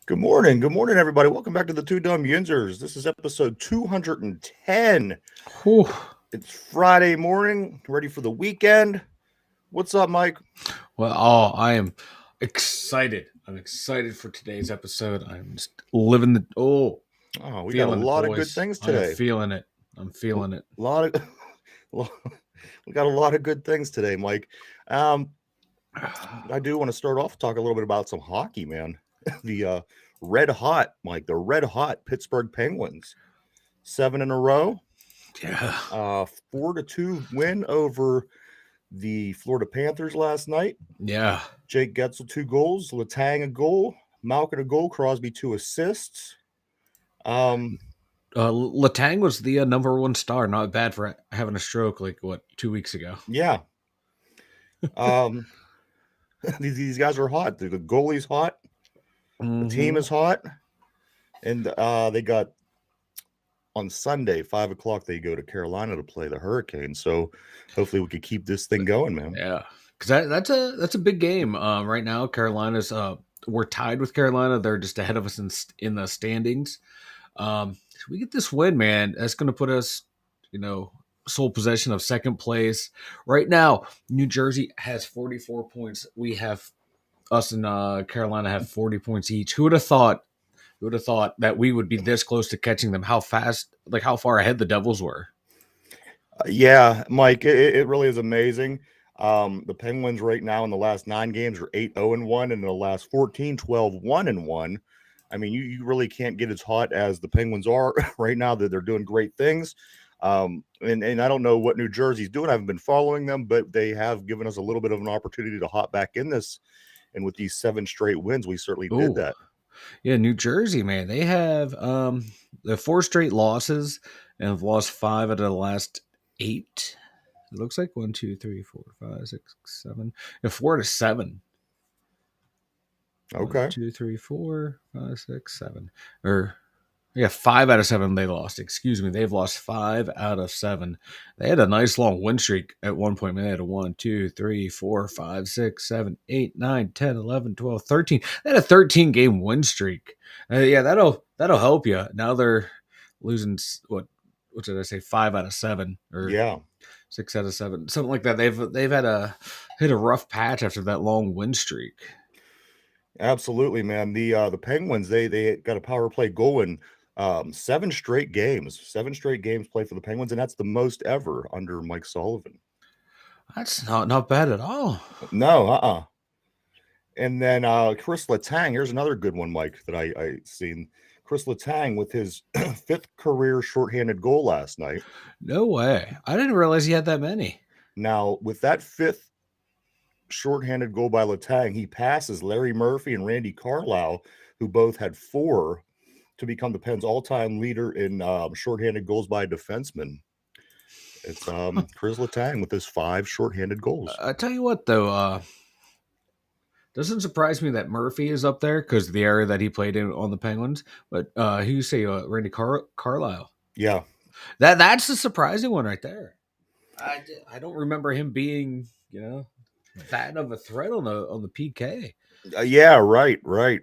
Good morning. Good morning, everybody. Welcome back to the Dum Yinzers. This is episode 210. Whew. It's Friday morning, ready for the weekend. What's up, Mike? Well, I am excited. I'm excited for today's episode. I'm just living the We got a lot of good things today. I'm feeling it. A lot of we got a lot of good things today, Mike. I do want to start off talk a little bit about some hockey, man. The red hot Pittsburgh Penguins, 7 in a row. Yeah. 4-2 win over the Florida Panthers last night. Yeah. Jake Getzel 2 goals, Letang a goal, Malkin a goal, Crosby 2 assists. Letang was the number one star. Not bad for having a stroke 2 weeks ago. Yeah. These guys are hot. The goalie's hot. The team is hot. And they got on Sunday, 5 o'clock, they go to Carolina to play the Hurricanes. So hopefully we could keep this thing going, man. Yeah. Because that's a big game. Right now, Carolina's we're tied with Carolina. They're just ahead of us in the standings. If we get this win, man, that's going to put us, sole possession of second place. Right now, New Jersey has 44 points. We have us and Carolina have 40 points each. Who would have thought? Who would have thought that we would be this close to catching them? How fast, how far ahead the Devils were? Yeah, Mike, it really is amazing. The Penguins right now in the last 9 games are 8-0-1, and in the last 14, 12-1-1. I mean, you really can't get as hot as the Penguins are right now. That they're doing great things. And I don't know what New Jersey's doing. I haven't been following them, but they have given us a little bit of an opportunity to hop back in this. And with these 7 straight wins, we certainly did that. Yeah, New Jersey, man, they have the 4 straight losses and have lost 5 out of the last 8. It looks like 1, 2, 3, 4, 5, 6, 7. 4 to 7. Okay. 1, 2, 3, 4, 5, 6, 7. 5 out of 7 they lost. Excuse me. They've lost 5 out of 7. They had a nice long win streak at one point. Man, they had a 1, 2, 3, 4, 5, 6, 7, 8, 9, 10, 11, 12, 13. They had a 13-game win streak. That'll help you. Now they're losing, what did I say, 5 out of 7 or 6 out of 7, something like that. They've hit a rough patch after that long win streak. Absolutely, man. The Penguins, they got a power play goal in 7 straight games. 7 straight games played for the Penguins, and that's the most ever under Mike Sullivan. That's not bad at all. No, And then Chris Letang, here's another good one, Mike, that I seen. Chris Letang with his 5th career shorthanded goal last night. No way. I didn't realize he had that many. Now, with that 5th shorthanded goal by Letang, he passes Larry Murphy and Randy Carlyle, who both had 4, to become the Pens' all-time leader in shorthanded goals by a defenseman. It's Chris Letang with his 5 shorthanded goals. I tell you what, though, doesn't surprise me that Murphy is up there because of the area that he played in on the Penguins. But who you say, Randy Carlyle? Yeah, that's the surprising one right there. I don't remember him being, that of a threat on the PK. Yeah, right.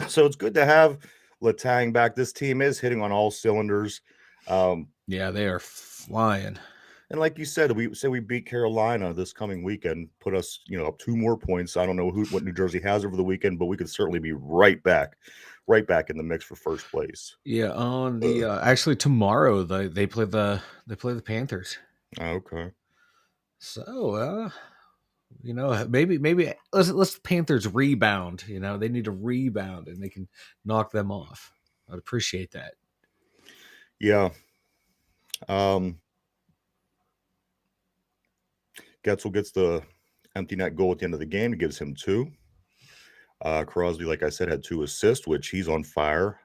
So it's good to have Letang back. This team is hitting on all cylinders. Yeah, they are flying. And like you said, we beat Carolina this coming weekend, put us, up 2 more points. I don't know what New Jersey has over the weekend, but we could certainly be right back in the mix for first place. Yeah, on the actually tomorrow they play the Panthers. Okay. So maybe let's Panthers rebound. They need to rebound and they can knock them off. I'd appreciate that. Yeah. Getzel gets the empty net goal at the end of the game. It gives him 2. Crosby, like I said, had 2 assists, which he's on fire.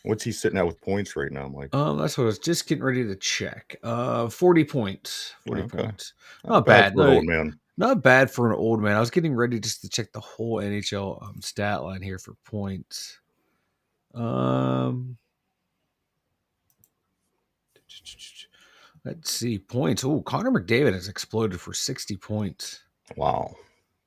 What's he sitting at with points right now, Mike? That's what I was just getting ready to check. 40 points. 40 Okay. points. Not Not bad bad. for an No, old man. not bad for an old man. I was getting ready just to check the whole NHL stat line here for points. Let's see points. Oh, Connor McDavid has exploded for 60 points. Wow.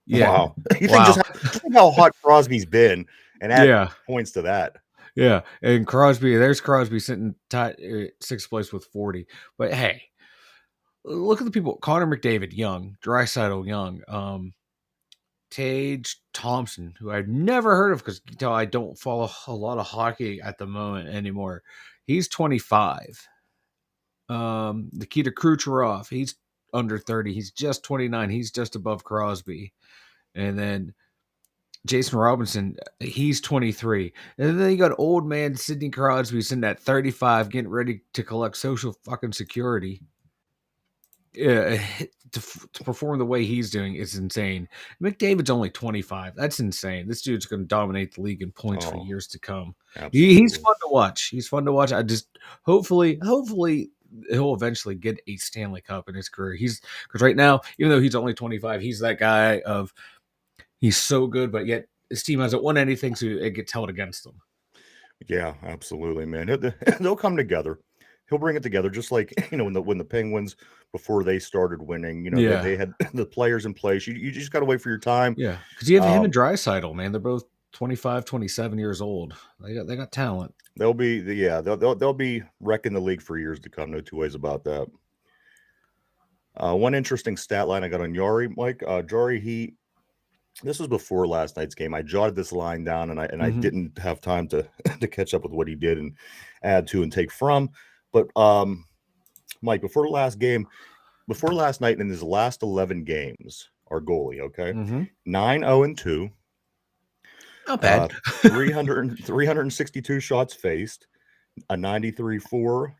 Yeah. Wow. You Wow. think how hot Crosby's been and add Yeah. points to that. Yeah. And there's Crosby sitting tied 6th place with 40. But hey, look at the people. Connor McDavid, young. Draisaitl, young. Tage Thompson, who I've never heard of because you can tell I don't follow a lot of hockey at the moment anymore. He's 25. Nikita Kucherov, he's under 30. He's just 29. He's just above Crosby. And then Jason Robinson, he's 23. And then you got old man Sidney Crosby sitting at 35, getting ready to collect social fucking security. To perform the way he's doing is insane. McDavid's only 25. That's insane. This dude's going to dominate the league in points for years to come. He's fun to watch. He's fun to watch. I just hopefully he'll eventually get a Stanley Cup in his career. Because right now, even though he's only 25, he's that guy of he's so good, but yet his team hasn't won anything, so it gets held against him. Yeah, absolutely, man. They'll come together. He'll bring it together, just like when the Penguins before they started winning. They had the players in place. You just got to wait for your time. Yeah, because you have him and Draisaitl, man. They're both 25, 27 years old. They got talent. They'll be wrecking the league for years to come. No two ways about that. One interesting stat line I got on Jari, Mike. Jari, this was before last night's game. I jotted this line down, and I didn't have time to catch up with what he did and add to and take from. But Mike, before last night, in his last 11 games, our goalie, okay, 9-0-2, not bad, 362 shots faced, a 93.4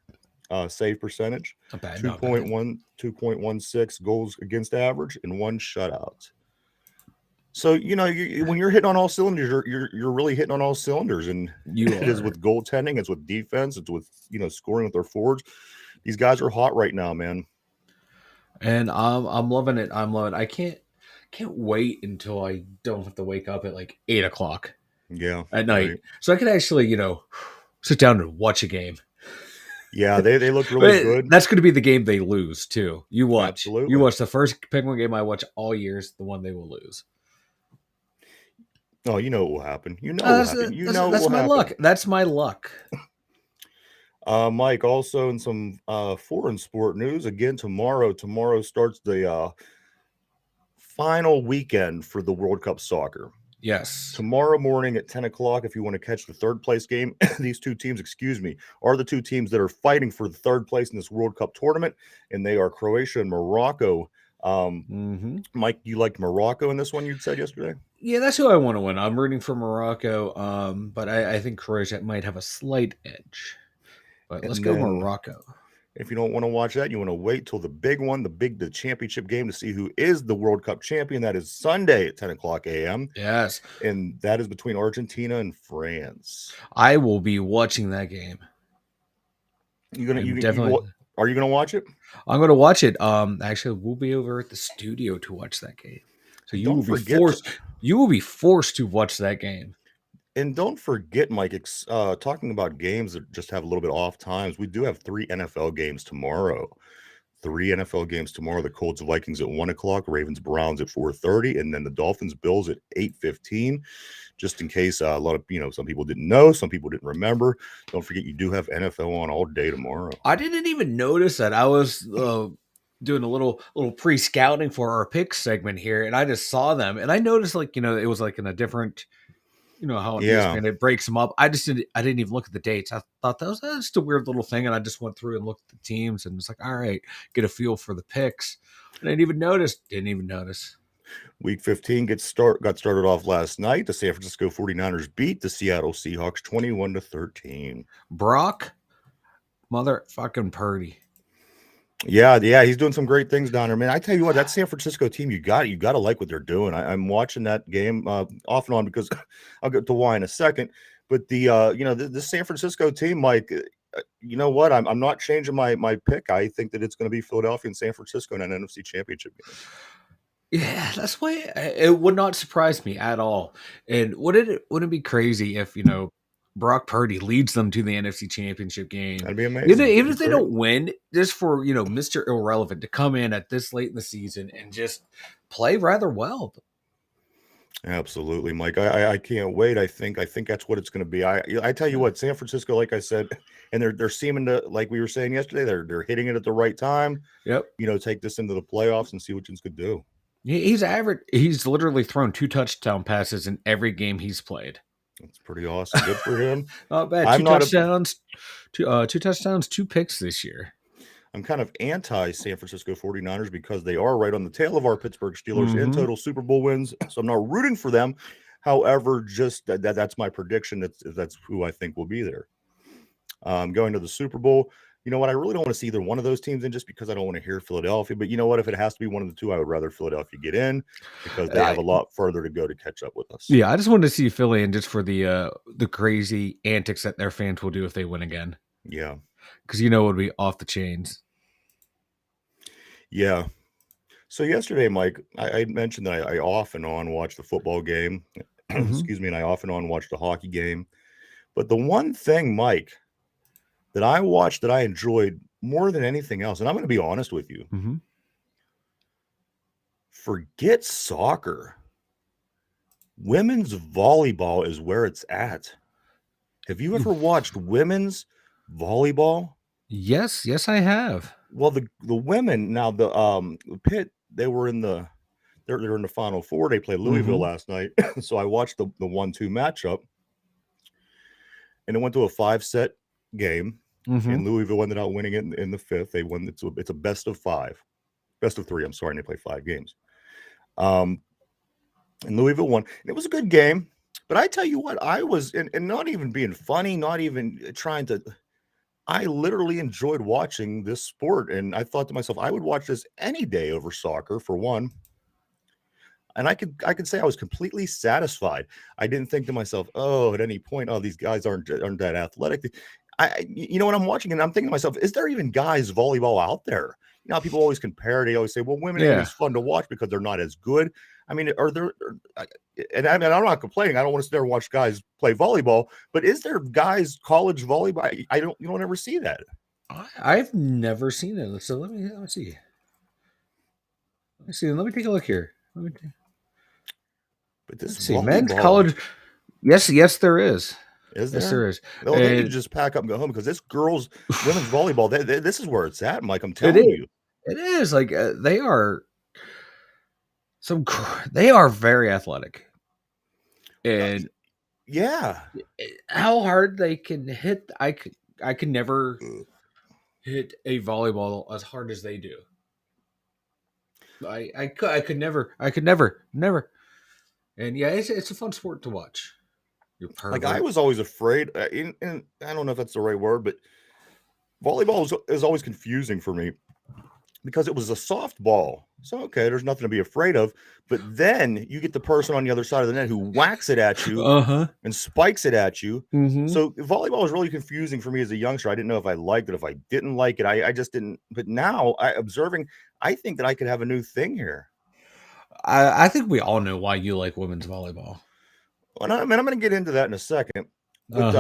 save percentage, not bad, 2.16 goals against average, and 1 shutout. So when you're hitting on all cylinders, you're really hitting on all cylinders, and it is with goaltending, it's with defense, it's with scoring with their forwards. These guys are hot right now, man. And I'm loving it. I can't wait until I don't have to wake up at like 8 o'clock. Yeah, at night, right. So I can actually sit down and watch a game. Yeah, they look really good. That's going to be the game they lose too. You watch the first Penguin game I watch all year is the one they will lose. Oh, you know what will happen. That's my luck. That's my luck. Mike, also in some foreign sport news, again, tomorrow starts the final weekend for the World Cup soccer. Yes. Tomorrow morning at 10 o'clock, if you want to catch the third place game, these two teams, are the two teams that are fighting for the third place in this World Cup tournament, and they are Croatia and Morocco. Mike, you liked Morocco in this one you said yesterday? Yeah, that's who I want to win. I'm rooting for Morocco, but I think Croatia might have a slight edge. But let's go Morocco. If you don't want to watch that, you want to wait till the big one, the championship game to see who is the World Cup champion. That is Sunday at 10 o'clock a.m. Yes. And that is between Argentina and France. I will be watching that game. Are you going to watch it? I'm going to watch it. Actually, we'll be over at the studio to watch that game. So you will be forced to watch that game. And don't forget, Mike, talking about games that just have a little bit off times, we do have 3 NFL games tomorrow. 3 NFL games tomorrow. The Colts Vikings at 1 o'clock, Ravens Browns at 4:30, and then the Dolphins Bills at 8:15. Just in case a lot of some people didn't know, some people didn't remember. Don't forget, you do have NFL on all day tomorrow. I didn't even notice that. I was doing a little pre-scouting for our picks segment here, and I just saw them, and I noticed it was like in a different. How it breaks them up. I didn't even look at the dates. I thought that was just a weird little thing, and I just went through and looked at the teams, and it's like, all right, get a feel for the picks. And I didn't even notice. Week 15 got started off last night. The San Francisco 49ers beat the Seattle Seahawks 21-13. Brock, motherfucking Purdy. Yeah, he's doing some great things down there, man. I tell you what, that San Francisco team, you got to like what they're doing. I'm watching that game off and on because I'll get to why in a second. But the San Francisco team, Mike, you know what? I'm not changing my pick. I think that it's going to be Philadelphia and San Francisco in an NFC Championship game. Yeah, that's why it would not surprise me at all. And wouldn't it be crazy if Brock Purdy leads them to the NFC Championship game? That'd be amazing. Even It'd if be they great. don't win, just for Mister Irrelevant to come in at this late in the season and just play rather well. Absolutely, Mike. I can't wait. I think that's what it's going to be. I tell you what, San Francisco, like I said, and they're seeming to, like we were saying yesterday, they're hitting it at the right time. Yep. Take this into the playoffs and see what you could do. He's average. He's literally thrown 2 touchdown passes in every game he's played. That's pretty awesome. Good for him. Not bad. I'm Two not a touchdowns, 2 touchdowns, 2 picks this year. I'm kind of anti San Francisco 49ers because they are right on the tail of our Pittsburgh Steelers in total Super Bowl wins. So I'm not rooting for them. However, just that's my prediction. That's who I think will be there. Going to the Super Bowl. You know what? I really don't want to see either one of those teams in just because I don't want to hear Philadelphia. But you know what? If it has to be one of the two, I would rather Philadelphia get in because they have a lot further to go to catch up with us. Yeah, I just wanted to see Philly and just for the crazy antics that their fans will do if they win again. Yeah. Because it would be off the chains. Yeah. So yesterday, Mike, I mentioned that I off and on watch the football game. Excuse me, and I off and on watch the hockey game. But the one thing, Mike, that I watched that I enjoyed more than anything else, and I'm going to be honest with you, forget soccer. Women's volleyball is where it's at. Have you ever watched women's volleyball? Yes, I have. Well, the women now the Pitt, they're in the Final Four. They played Louisville last night, so I watched the 1-2 matchup, and it went to a 5-set game. And Louisville ended up winning it in the 5th. They won. It's a best of 3. I'm sorry, and they play 5 games. And Louisville won. And it was a good game. But I tell you what, I was and not even being funny, not even trying to. I literally enjoyed watching this sport, and I thought to myself, I would watch this any day over soccer for one. And I could say I was completely satisfied. I didn't think to myself, oh, at any point, oh, these guys aren't that athletic. When I'm watching and I'm thinking to myself, is there even guys volleyball out there? People always compare. They always say, well, women ain't as fun to watch because they're not as good. I mean, are there? And I'm not complaining. I don't want to sit there and watch guys play volleyball. But is there guys college volleyball? You don't ever see that. I've never seen it. So let me see. Let me take a look here. But this see, men's college. Yes, there is. Is there? Yes, there is. Well, they need to just pack up and go home because this women's volleyball, this is where it's at, Mike. I'm telling you. It is. Like they are they are very athletic. And yeah. How hard they can hit, I could never hit a volleyball as hard as they do. I could never. And yeah, it's a fun sport to watch. Like I was always afraid, and I don't know if that's the right word, but volleyball is always confusing for me because it was a soft ball. So, okay, there's nothing to be afraid of. But then you get the person on the other side of the net who whacks it at you and spikes it at you. So volleyball was really confusing for me as a youngster. I didn't know if I liked it, if I didn't like it. I just didn't. But now, I think that I could have a new thing here. I think we all know why you like women's volleyball. Well, I'm going to get into that in a second. But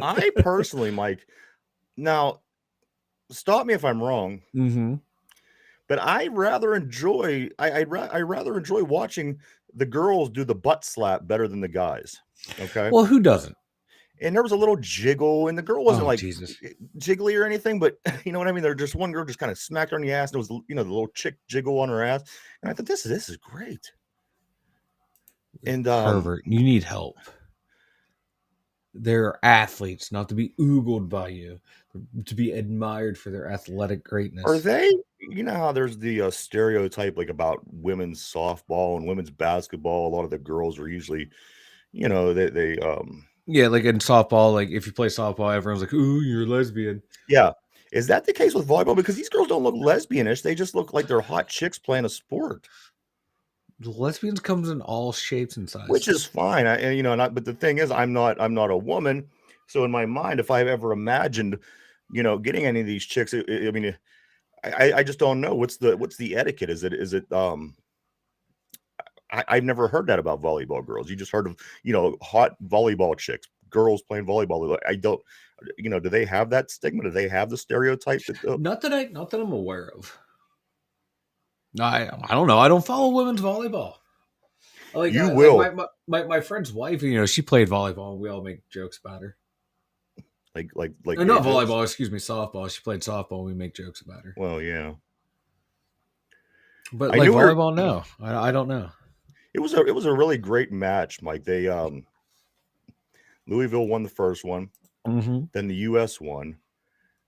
I personally, Mike, now stop me if I'm wrong, but I rather enjoy watching the girls do the butt slap better than the guys. Okay. Well, who doesn't? And there was a little jiggle, and the girl wasn't jiggly or anything, but you know what I mean? There's just one girl just kind of smacked her on the ass, and it was the little chick jiggle on her ass, and I thought this is great. And Pervert, you need help. They're athletes, not to be oogled by you, to be admired for their athletic greatness. Are they? You know how there's the stereotype like about women's softball and women's basketball. A lot of the girls are usually, they yeah, like in softball, like if you play softball, everyone's like, "Ooh, you're a lesbian." Yeah, Is that the case with volleyball? Because these girls don't look lesbianish; they just look like they're hot chicks playing a sport, Lesbians comes in all shapes and which sizes. is fine. But the thing is, I'm not a woman, so in my mind, if I've ever imagined, getting any of these chicks, I mean, I just don't know what's the etiquette. I've never heard that about volleyball girls. You just heard of hot volleyball chicks, girls playing volleyball. I don't, do they have that stigma? Do they have the stereotype that Not that I'm aware of. No, I don't know. I don't follow women's volleyball. you Like will my friend's wife, she played volleyball, and we all make jokes about her. like No, gay not jokes? volleyball. Excuse me, softball. She played softball. And we make jokes about her. Well, yeah, But I like knew we were. volleyball, no, I don't know. It was a really great match, Mike. They Louisville won the first one, Mm-hmm. then the U.S. won,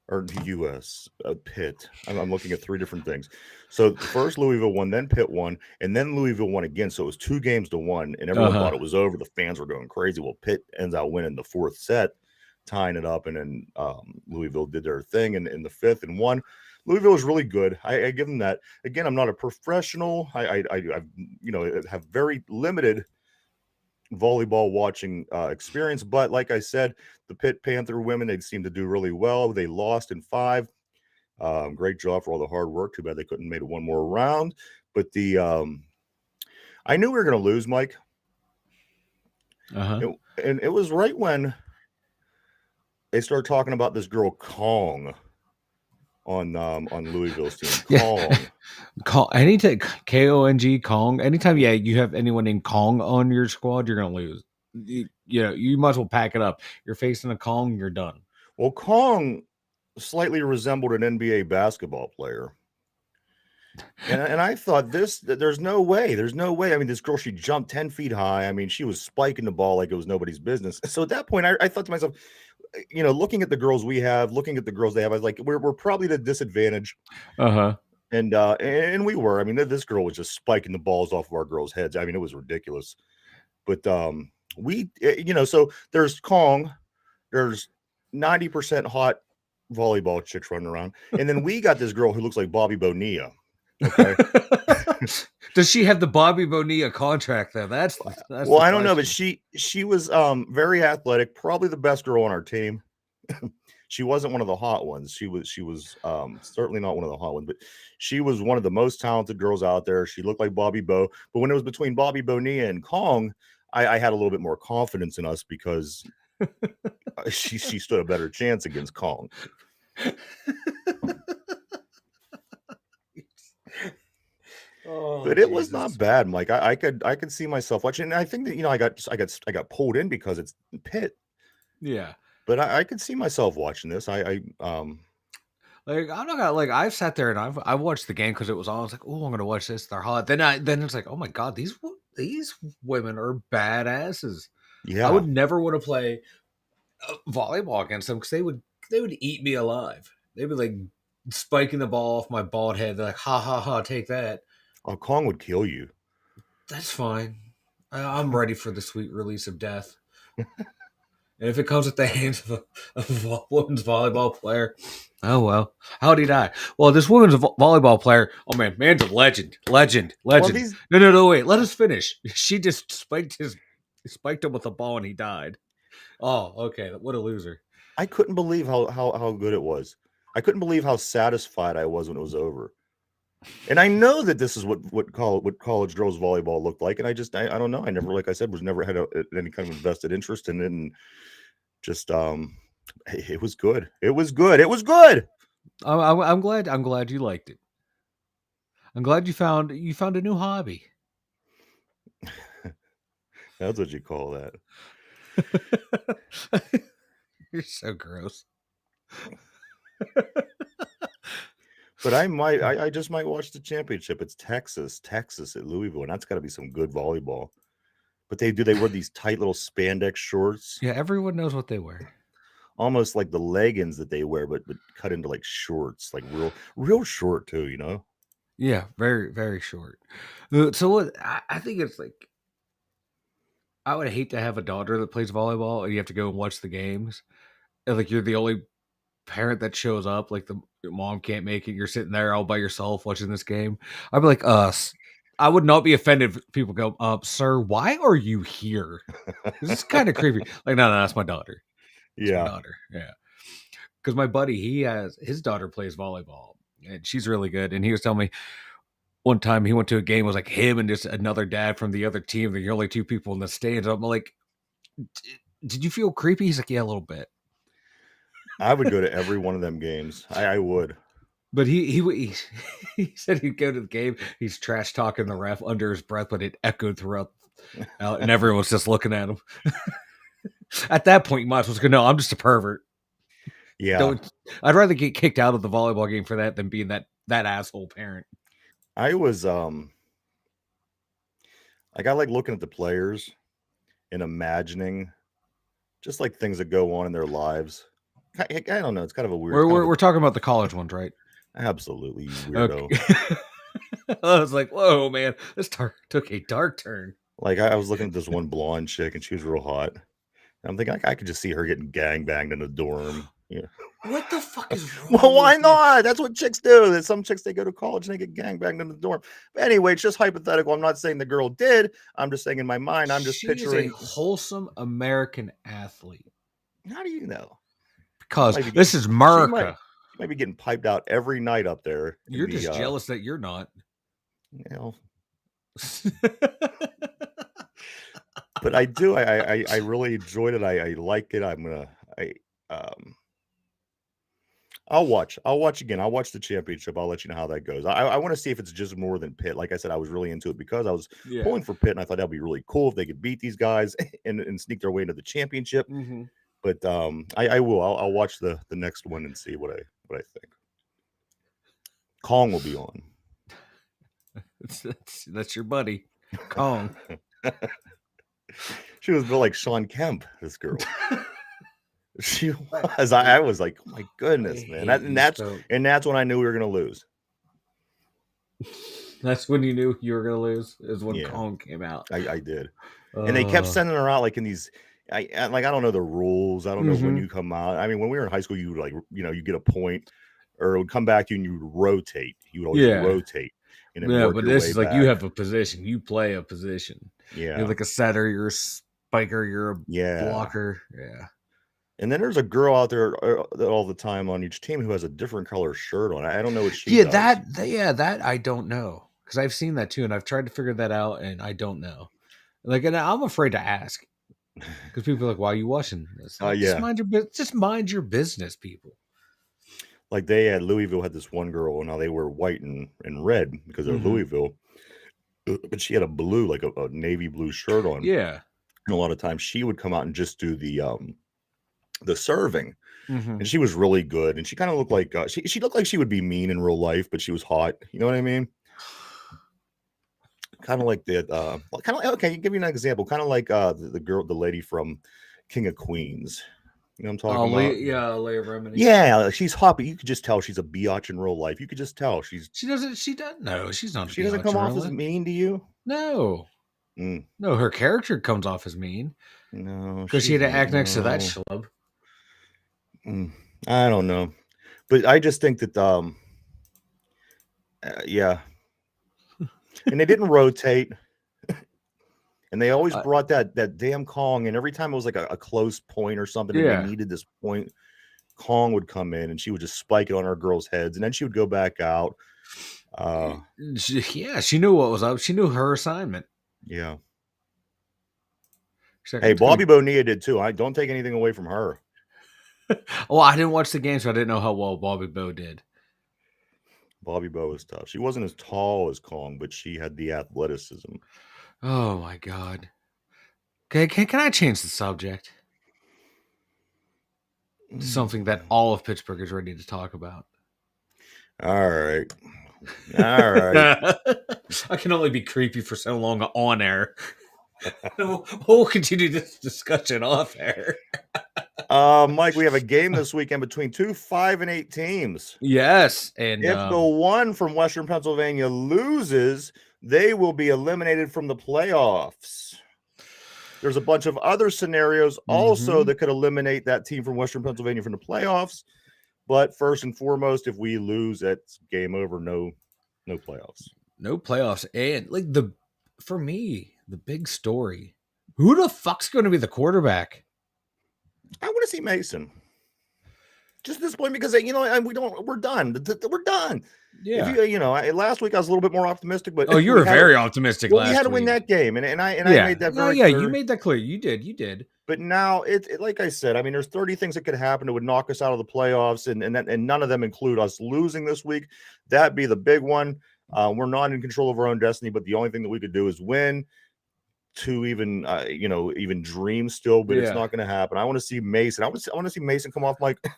or the U.S. Pitt. I'm looking at three different things. So first Louisville won, then Pitt won, and then Louisville won again. So it was 2 games to 1, and Uh everyone huh. thought it was over. The fans were going crazy. Well, Pitt ends out winning the fourth set, tying it up, and then Louisville did their thing in the fifth and won. Louisville was really good. I give them that. Again, I'm not a professional. Have very limited volleyball watching experience. But like I said, the Pitt Panther women, they seem to do really well. They lost in 5. Great job for all the hard work. Too bad they couldn't make it one more round. But I knew we were going to lose, Mike. Uh huh. And it was right when they started talking about this girl Kong on Louisville's team. Yeah. Kong. Kong. Anytime Kong Kong. Anytime, yeah, you have anyone named Kong on your squad, you're gonna lose. You might as well pack it up. You're facing a Kong, you're done. Well, Kong slightly resembled an NBA basketball player. And I thought there's no way. There's no way. I mean, this girl, she jumped 10 feet high. I mean, she was spiking the ball like it was nobody's business. So at that point, I thought to myself, looking at the girls we have, looking at the girls they have, I was like, we're probably at a disadvantage. Uh huh. And we were. I mean, this girl was just spiking the balls off of our girls' heads. I mean, it was ridiculous. But so there's Kong, there's 90% hot volleyball chicks running around, and then we got this girl who looks like Bobby Bonilla. Okay. Does she have the Bobby Bonilla contract though? That's Well, the I don't know, but question. she was very athletic, probably the best girl on our team. She wasn't one of the hot ones. She was certainly not one of the hot ones, but she was one of the most talented girls out there. She looked like Bobby Bo, but when it was between Bobby Bonilla and Kong, I had a little bit more confidence in us because she stood a better chance against Kong. Oh But it was not Jesus. bad, Mike. I could see myself watching. And I think that I got pulled in because it's Pitt, Yeah. but I could see myself watching this. Like I'm not gonna like I've sat there and I watched the game because it was on. I was like, oh, I'm gonna watch this. They're hot. Then it's like, oh my god, these women are badasses. I Yeah. would never want to play volleyball against them because they would eat me alive. They'd be like spiking the ball off my bald head. They're like, ha ha ha, take that. Oh, Kong would kill you. That's fine. I'm ready for the sweet release of death. And if it comes at the hands of a women's volleyball player, oh well. How'd he die? Well, this women's volleyball player, oh man, man's a legend. Legend. Well, Legend. these No, wait. Let us finish. She just spiked him with a ball and he died. Oh, okay. What a loser. I couldn't believe how good it was. I couldn't believe how satisfied I was when it was over. And I know that this is what college girls volleyball looked like, and I don't know. I never, like I said, was never had any kind of invested interest in it, and just it was good. It was good. It was good. I'm glad. I'm glad you liked it. I'm glad you found a new hobby. That's what you call that. You're so gross. But I just might watch the championship. It's Texas at Louisville, and that's got to be some good volleyball. But they wear these tight little spandex shorts, Yeah, everyone knows what they wear. almost like the leggings that they wear, but cut into like shorts, like real short too. Yeah, very very short. So what? I think it's like I would hate to have a daughter that plays volleyball and you have to go and watch the games. And like you're the only parent that shows up, like the your mom can't make it, you're sitting there all by yourself watching this game. I'd be like, I would not be offended if people go, sir, why are you here? This is kind of creepy. Like, no, that's my daughter. It's my Yeah. daughter. Yeah. Because my buddy, his daughter plays volleyball and she's really good. And he was telling me one time he went to a game, it was like him and just another dad from the other team. The only two people in the stands. I'm like, did you feel creepy? He's like, yeah, a little bit. I would go to every one of them games. I would. But he said he'd go to the game. He's trash talking the ref under his breath, but it echoed throughout, and everyone was just looking at him. At that point, you might as well go, no, I'm just a pervert. Yeah. I'd rather get kicked out of the volleyball game for that than being that asshole parent. I was like, I like looking at the players and imagining just like things that go on in their lives. I don't know. It's kind of a weird. We're talking about the college ones, right? Absolutely, you weirdo. Okay. I was like, whoa, man, this took a dark turn. Like I was looking at this one blonde chick, and she was real hot. I'm thinking I could just see her getting gangbanged in a dorm. Yeah. What the fuck is wrong? Well, why not? That's what chicks do. There's some chicks, they go to college and they get gangbanged in the dorm. But anyway, it's just hypothetical. I'm not saying the girl did. I'm just saying in my mind, I'm just picturing a wholesome American athlete. How do you know? Because this is America. She might be getting piped out every night up there. You're just jealous that you're not. You know. But I do. I really enjoyed it. I like it. I'll watch again. I'll watch the championship. I'll let you know how that goes. I want to see if it's just more than Pitt. Like I said, I was really into it because I was pulling for Pitt, and I thought that'd be really cool if they could beat these guys and sneak their way into the championship. Mm-hmm. But I will. I'll watch the next one and see what I think. Kong will be on. That's your buddy, Kong. She was built like Sean Kemp. This girl. She was. I was like, oh my goodness, man. And that's when I knew we were gonna lose. That's when you knew you were gonna lose. Is when Kong came out. I did. And they kept sending her out like in these. I don't know the rules. I don't know when you come out. I mean, when we were in high school, you would you get a point, or it would come back to you and you would rotate. You would always rotate. And but this is like you have a position. You play a position. Yeah. You're like a setter. You're a spiker. You're a blocker. Yeah. And then there's a girl out there all the time on each team who has a different color shirt on. I don't know what she does. That I don't know, because I've seen that too, and I've tried to figure that out, and I don't know. Like, and I'm afraid to ask because people are like, "Why are you watching this?" Just mind your business, people. Like they at Louisville had this one girl, and now they wear white and red because they're Louisville, but she had a blue, like a navy blue shirt on. Yeah, and a lot of times she would come out and just do the serving, and she was really good, and she kind of looked like she looked like she would be mean in real life, but she was hot. You know what I mean? Kind of like that. Okay, give you an example. Kind of like the lady from King of Queens. You know what I'm talking about? Leah Remini. Yeah, she's hot, but you could just tell she's a biatch in real life. You could just tell she doesn't. No, she's not. She doesn't come off as mean to you. No. No, her character comes off as mean. No, because she had to act next to that schlub. I don't know, but I just think that yeah, and they didn't rotate, and they always brought that damn Kong, and every time it was like a close point or something, and they needed this point, Kong would come in and she would just spike it on our girls' heads, and then she would go back out. She knew what was up. She knew her assignment. Yeah. Hey, Bobby Bonilla did too. I don't take anything away from her. Well, I didn't watch the game, so I didn't know how well Bobby Bo did. Bobby Bo was tough. She wasn't as tall as Kong, but she had the athleticism. Oh my God. Okay, can I change the subject? Something that all of Pittsburgh is ready to talk about. All right. I can only be creepy for so long on air. We'll continue this discussion off air. Mike, we have a game this weekend between 2 5-8 teams. Yes, and if the one from Western Pennsylvania loses, they will be eliminated from the playoffs. There's a bunch of other scenarios also that could eliminate that team from Western Pennsylvania from the playoffs. But first and foremost, if we lose, it's game over. No playoffs. No playoffs. And like for me, the big story. Who the fuck's going to be the quarterback? I want to see Mason. Just at this point, because we're done. We're done. If Yeah. last week I was a little bit more optimistic, but Oh, you were very optimistic well, last we had to week. win that game, and I Yeah. made that No, very yeah, clear. you made that clear. You did. But now it like I said, I mean, there's 30 things that could happen that would knock us out of the playoffs, and none of them include us losing this week. That'd be the big one. We're not in control of our own destiny, but the only thing that we could do is win to even dream still, but it's not going to happen. I want to see Mason. I want to see Mason come off, Mike. A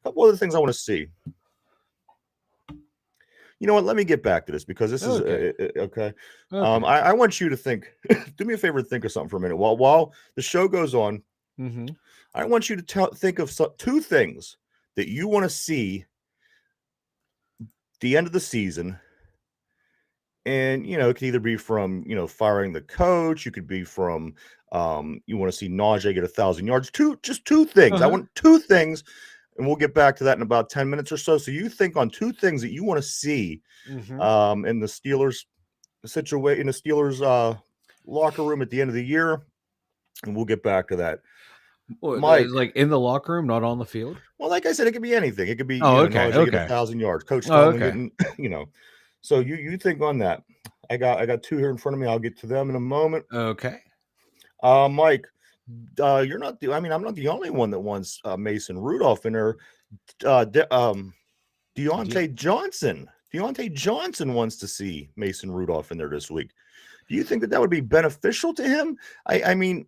couple other things I want to see. You know what? Let me get back to this because this is okay. I want you to think. Do me a favor and think of something for a minute. While the show goes on, I want you to think of two things that you want to see the end of the season. And it could either be from firing the coach. You could be from you want to see Najee get 1,000 yards. Just two things. I want two things. And we'll get back to that in about 10 minutes or so. So you think on two things that you want to see in the Steelers situation, in the Steelers locker room at the end of the year. And we'll get back to that. Well, Mike, like in the locker room, not on the field? Well, like I said, it could be anything. It could be Najee getting 1,000 yards. Coach Tomlin getting, So you think on that. I got two here in front of me. I'll get to them in a moment. Okay. Mike, you're not I'm not the only one that wants Mason Rudolph in there. Deontay Johnson wants to see Mason Rudolph in there this week. Do you think that would be beneficial to him? I'm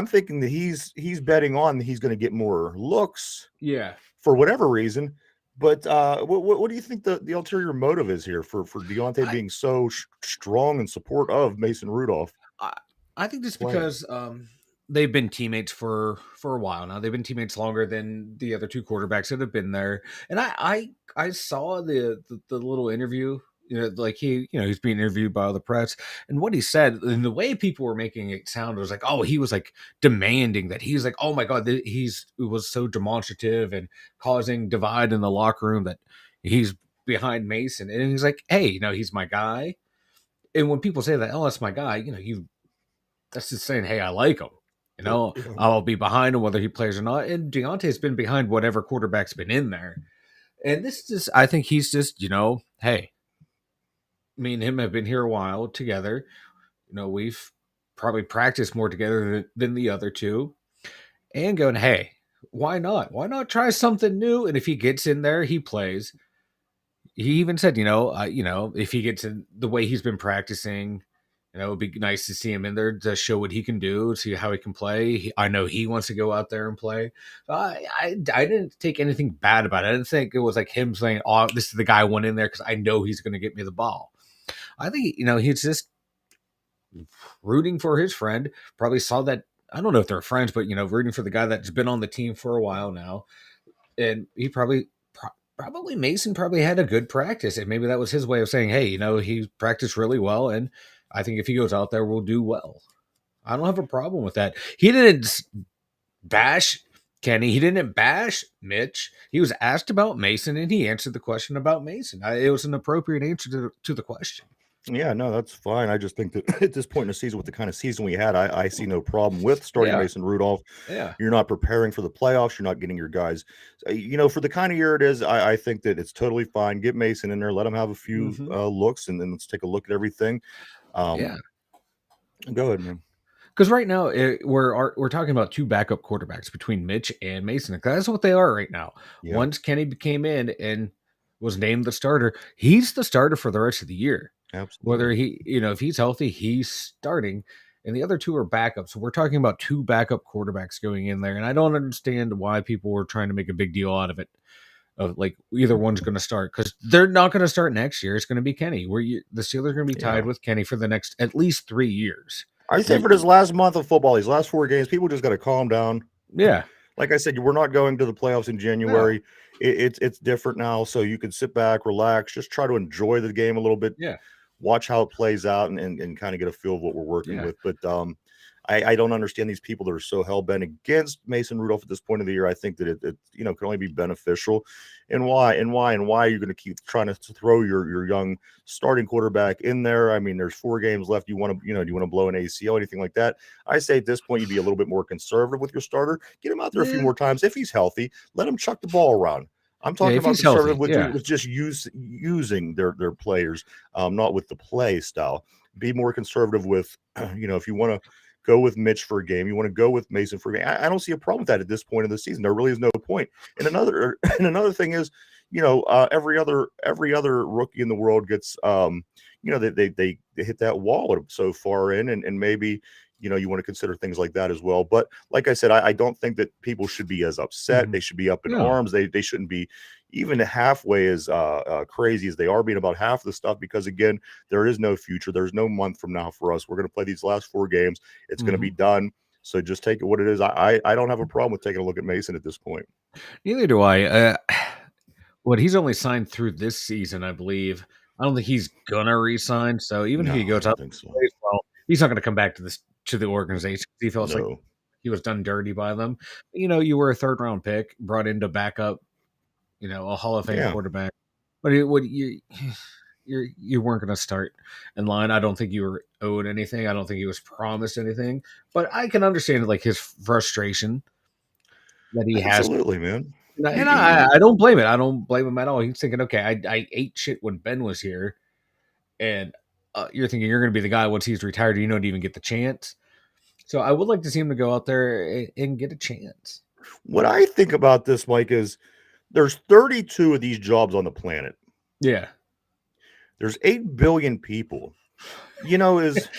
thinking that he's betting on that he's going to get more looks. Yeah. For whatever reason. But what do you think the ulterior motive is here for Deontay being so strong in support of Mason Rudolph? I think just because they've been teammates for a while now. They've been teammates longer than the other two quarterbacks that have been there. And I saw the little interview. Like he's being interviewed by all the press, and what he said, and the way people were making it sound was like, oh, he was like demanding that. He's like, oh my god, it was so demonstrative and causing divide in the locker room that he's behind Mason, and he's like, hey, he's my guy. And when people say that, oh, that's my guy, that's just saying, hey, I like him. I'll be behind him whether he plays or not. And Deontay's been behind whatever quarterback's been in there, and this just, I think he's just, hey. Me and him have been here a while together. We've probably practiced more together than the other two. And going, hey, why not? Why not try something new? And if he gets in there, he plays. He even said, if he gets in the way he's been practicing, it would be nice to see him in there to show what he can do, see how he can play. I know he wants to go out there and play. So I didn't take anything bad about it. I didn't think it was like him saying, oh, this is the guy I want in there because I know he's going to get me the ball. I think, he's just rooting for his friend. Probably saw that. I don't know if they're friends, but, rooting for the guy that's been on the team for a while now. And he probably Mason probably had a good practice. And maybe that was his way of saying, hey, he practiced really well. And I think if he goes out there, we'll do well. I don't have a problem with that. He didn't bash Kenny. He didn't bash Mitch. He was asked about Mason, and he answered the question about Mason. It was an appropriate answer to the question. Yeah, no, that's fine. I just think that at this point in the season, with the kind of season we had, I see no problem with starting Mason Rudolph. Yeah. You're not preparing for the playoffs. You're not getting your guys. For the kind of year it is, I think that it's totally fine. Get Mason in there. Let him have a few looks, and then let's take a look at everything. Go ahead, man. Because right now we're talking about two backup quarterbacks between Mitch and Mason. That's what they are right now. Yeah. Once Kenny came in and was named the starter, he's the starter for the rest of the year. Absolutely. Whether he, if he's healthy, he's starting, and the other two are backups. So we're talking about two backup quarterbacks going in there, and I don't understand why people were trying to make a big deal out of it. Of like either one's going to start, because they're not going to start next year. It's going to be Kenny. The Steelers are going to be tied with Kenny for the next at least 3 years. I think for this last month of football, these last 4 games, people just got to calm down. Yeah. Like I said, we're not going to the playoffs in January. No. It's different now, so you can sit back, relax, just try to enjoy the game a little bit. Yeah. Watch how it plays out and kind of get a feel of what we're working with. But I don't understand these people that are so hell bent against Mason Rudolph at this point of the year. I think that it can only be beneficial. And why are you going to keep trying to throw your young starting quarterback in there? I mean, there's 4 games left. You want to do you want to blow an ACL, anything like that? I say at this point you'd be a little bit more conservative with your starter. Get him out there a few Yeah. more times if he's healthy. Let him chuck the ball around. I'm Yeah, talking if about he's healthy, conservative with, yeah. with just using their players, not with the play style. Be more conservative with, if you want to go with Mitch for a game, you want to go with Mason for a game. I don't see a problem with that at this point in the season. There really is no point. And another thing is, every other rookie in the world gets, they hit that wall so far in, and maybe you want to consider things like that as well. But like I said, I don't think that people should be as upset. Mhm. They should be up in No. arms. They shouldn't be even halfway as crazy as they are being about half of the stuff, because again, there is no future. There's no month from now for us. We're going to play these last 4 games. It's going to be Mhm. done. So just take it what it is. I don't have a problem with taking a look at Mason at this point. Neither do I. He's only signed through this season, I believe. I don't think he's gonna resign. So even if No, he I goes don't up, think so. well, he's not gonna come back to the organization. He feels like No. he was done dirty by them. You were a third round pick, brought in to back up, a Hall of Fame Yeah. quarterback. But you weren't going to start in line. I don't think you were owed anything. I don't think he was promised anything. But I can understand like his frustration that he has. Absolutely, man. And I don't blame it. I don't blame him at all. He's thinking, okay, I ate shit when Ben was here, and you're thinking you're going to be the guy once he's retired. You don't even get the chance. So I would like to see him to go out there and get a chance. What I think about this, Mike, is there's 32 of these jobs on the planet. Yeah. There's 8 billion people. Is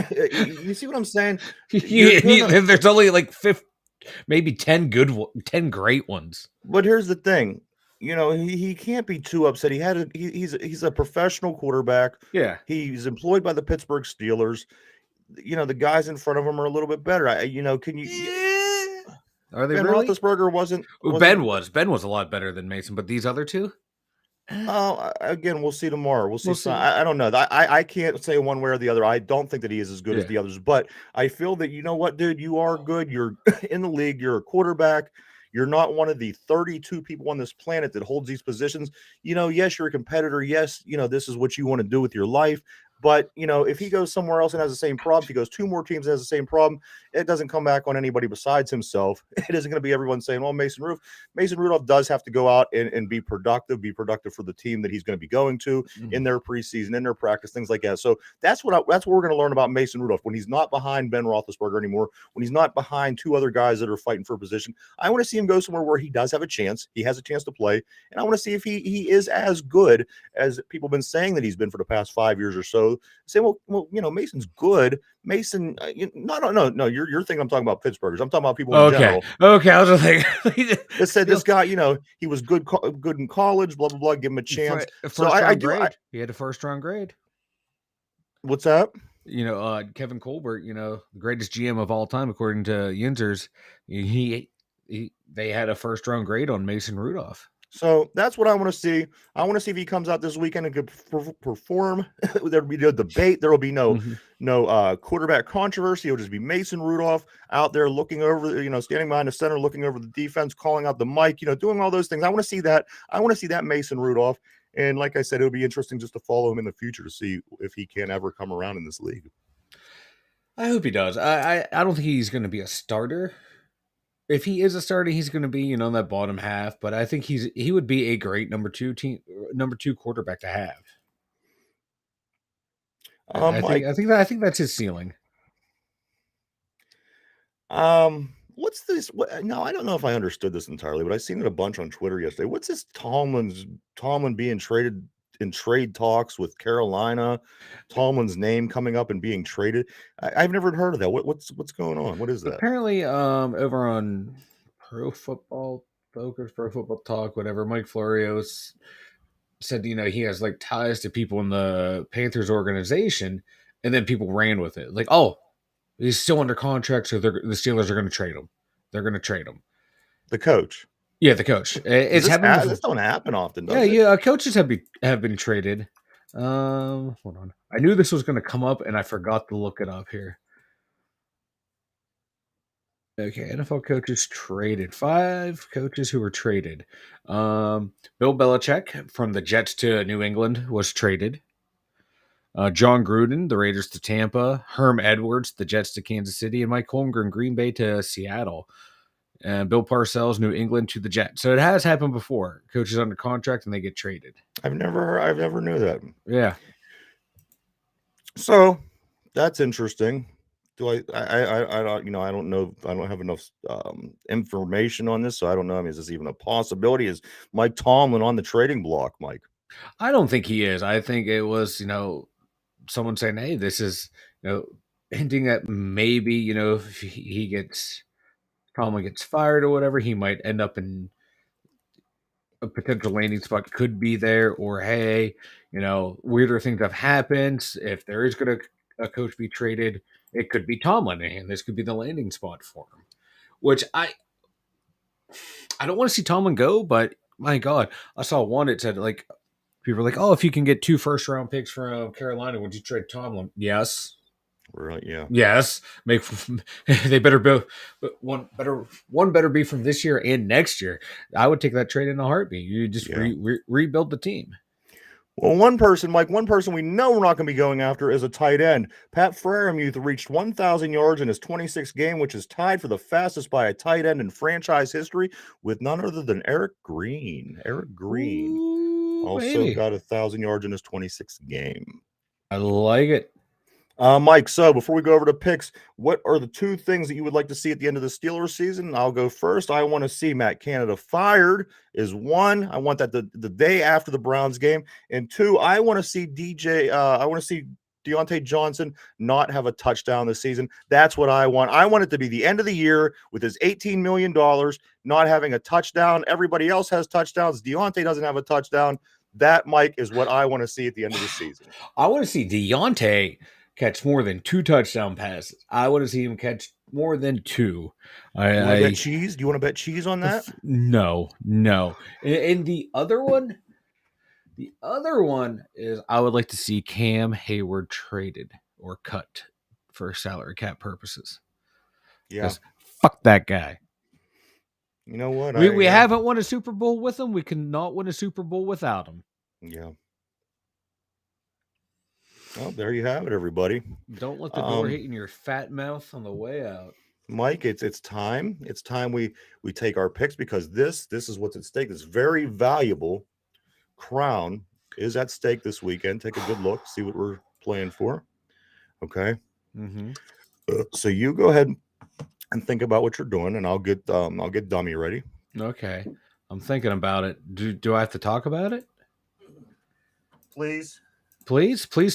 you see what I'm saying? There's only like maybe 10 10 great ones. But here's the thing. He can't be too upset. He's a professional quarterback. Yeah. He's employed by the Pittsburgh Steelers. The guys in front of him are a little bit better. Can you Are they Ben really? Roethlisberger wasn't Ben was a lot better than Mason, but these other two? Oh, again, we'll see tomorrow. We'll see. We'll see. I don't know. I can't say one way or the other. I don't think that he is as good as Yeah. the others, but I feel that, you know what, dude, you are good. You're in the league. You're a quarterback. You're not one of the 32 people on this planet that holds these positions. Yes, you're a competitor. Yes, this is what you want to do with your life. But, if he goes somewhere else and has the same problem, if he goes 2 more teams and has the same problem, it doesn't come back on anybody besides himself. It isn't going to be everyone saying, well, Mason Rudolph does have to go out and be productive for the team that he's going to be going to in their preseason, in their practice, things like that. So that's what we're going to learn about Mason Rudolph when he's not behind Ben Roethlisberger anymore, when he's not behind 2 other guys that are fighting for a position. I want to see him go somewhere where he does have a chance. He has a chance to play, and I want to see if he is as good as people have been saying that he's been for the past 5 years or so. Say, well, Mason's good. Mason, no. You're thinking I'm talking about Pittsburghers. I'm talking about people in general. Okay, I was thinking. That said, this guy, he was good in college. Blah blah blah. Give him a chance. So I do. He had a first round grade. What's that? Kevin Colbert, the greatest GM of all time, according to Yinzers, they had a first round grade on Mason Rudolph. So that's what I want to see. I want to see if he comes out this weekend and could perform. There'll be no debate. There will be no quarterback controversy. It'll just be Mason Rudolph out there looking over, standing behind the center, looking over the defense, calling out the mic, doing all those things. I want to see that. I want to see that Mason Rudolph. And like I said, it would be interesting just to follow him in the future to see if he can ever come around in this league. I hope he does. I don't think he's going to be a starter. If he is a starter, he's going to be, that bottom half. But I think he would be a great number two quarterback to have. I think that's his ceiling. What's this? No, I don't know if I understood this entirely, but I seen it a bunch on Twitter yesterday. What's this Tomlin being traded in trade talks with Carolina? Tomlin's name coming up and being traded. I've never heard of that. What's going on? What is that? Apparently, over on Pro Football Focus, Pro Football Talk, whatever, Mike Florio said, he has like ties to people in the Panthers organization, and then people ran with it. Like, oh, he's still under contract, so the Steelers are going to trade him. They're going to trade him. The coach. Yeah, the coach. It's happening. This don't happen often, does it? Yeah. Coaches have been traded. Hold on. I knew this was going to come up, and I forgot to look it up here. Okay, NFL coaches traded. 5 coaches who were traded. Bill Belichick from the Jets to New England was traded. John Gruden, the Raiders to Tampa. Herm Edwards, the Jets to Kansas City. And Mike Holmgren, Green Bay to Seattle. And Bill Parcells, New England to the Jets. So it has happened before. Coaches under contract and they get traded. I've never knew that. Yeah. So that's interesting. Do I don't, I don't know. I don't have enough information on this, so I don't know. I mean, is this even a possibility? Is Mike Tomlin on the trading block, Mike? I don't think he is. I think it was, someone saying, hey, this is, hinting that maybe, if Tomlin gets fired or whatever, he might end up in a potential landing spot could be there, or hey, weirder things have happened. If there is going to a coach be traded, it could be Tomlin, and this could be the landing spot for him. Which I don't want to see Tomlin go, but my God, I saw one. It said like people were like, "Oh, if you can get 2 first-round picks from Carolina, would you trade Tomlin?" Yes. Right? Yeah. Yes. Make they better be one better be from this year and next year. I would take that trade in a heartbeat. You just rebuild the team. Well, one person we know we're not going to be going after is a tight end. Pat Freiermuth reached 1,000 yards in his 26th game, which is tied for the fastest by a tight end in franchise history with none other than Eric Green. Eric Green also got 1,000 yards in his 26th game. I like it. Mike, so before we go over to picks, what are the 2 things that you would like to see at the end of the Steelers season? I'll go first. I want to see Matt Canada fired is 1. I want that the day after the Browns game. And 2, I want to see Deontay Johnson not have a touchdown this season. That's what I want. I want it to be the end of the year with his $18 million not having a touchdown. Everybody else has touchdowns. Deontay doesn't have a touchdown. That, Mike, is what I want to see at the end of the season. I want to see Deontay catch more than 2 touchdown passes. I want to see him catch more than 2. You want to bet cheese? Do you want to bet cheese on that? No. And the other one is I would like to see Cam Hayward traded or cut for salary cap purposes. Yeah. Fuck that guy. You know what? We haven't won a Super Bowl with him. We cannot win a Super Bowl without him. Yeah. Well, there you have it, everybody. Don't let the door hit in your fat mouth on the way out. Mike, it's time. It's time we take our picks because this is what's at stake. This very valuable crown is at stake this weekend. Take a good look, see what we're playing for. Okay. Mm-hmm. So you go ahead and think about what you're doing, and I'll get Dummy ready. Okay. I'm thinking about it. Do I have to talk about it? Please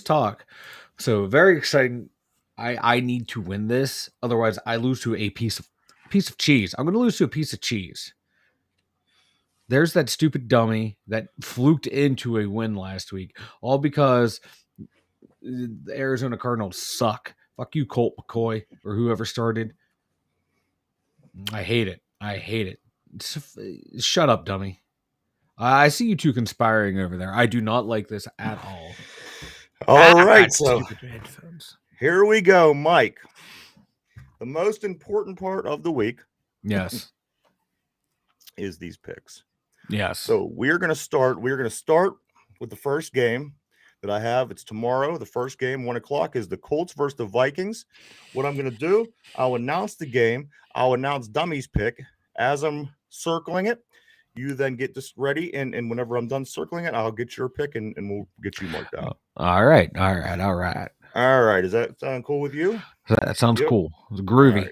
talk. So very exciting. I need to win this, otherwise I lose to a piece of cheese. I'm going to lose to a piece of cheese. There's that stupid dummy that fluked into a win last week, all because the Arizona Cardinals suck. Fuck you, Colt McCoy, or whoever started. I hate it. Shut up, dummy. I see you 2 conspiring over there. I do not like this at all. All right, so here we go, Mike. The most important part of the week, yes, is these picks. Yes. So we're going to start with the first game that I have. It's tomorrow. The first game, 1:00, is the Colts versus the Vikings. What I'm going to do, I'll announce the game. I'll announce Dummy's pick as I'm circling it. You then get this ready, and whenever I'm done circling it, I'll get your pick, and we'll get you marked out. All right. All right. Does that sound cool with you? That sounds cool. It's groovy.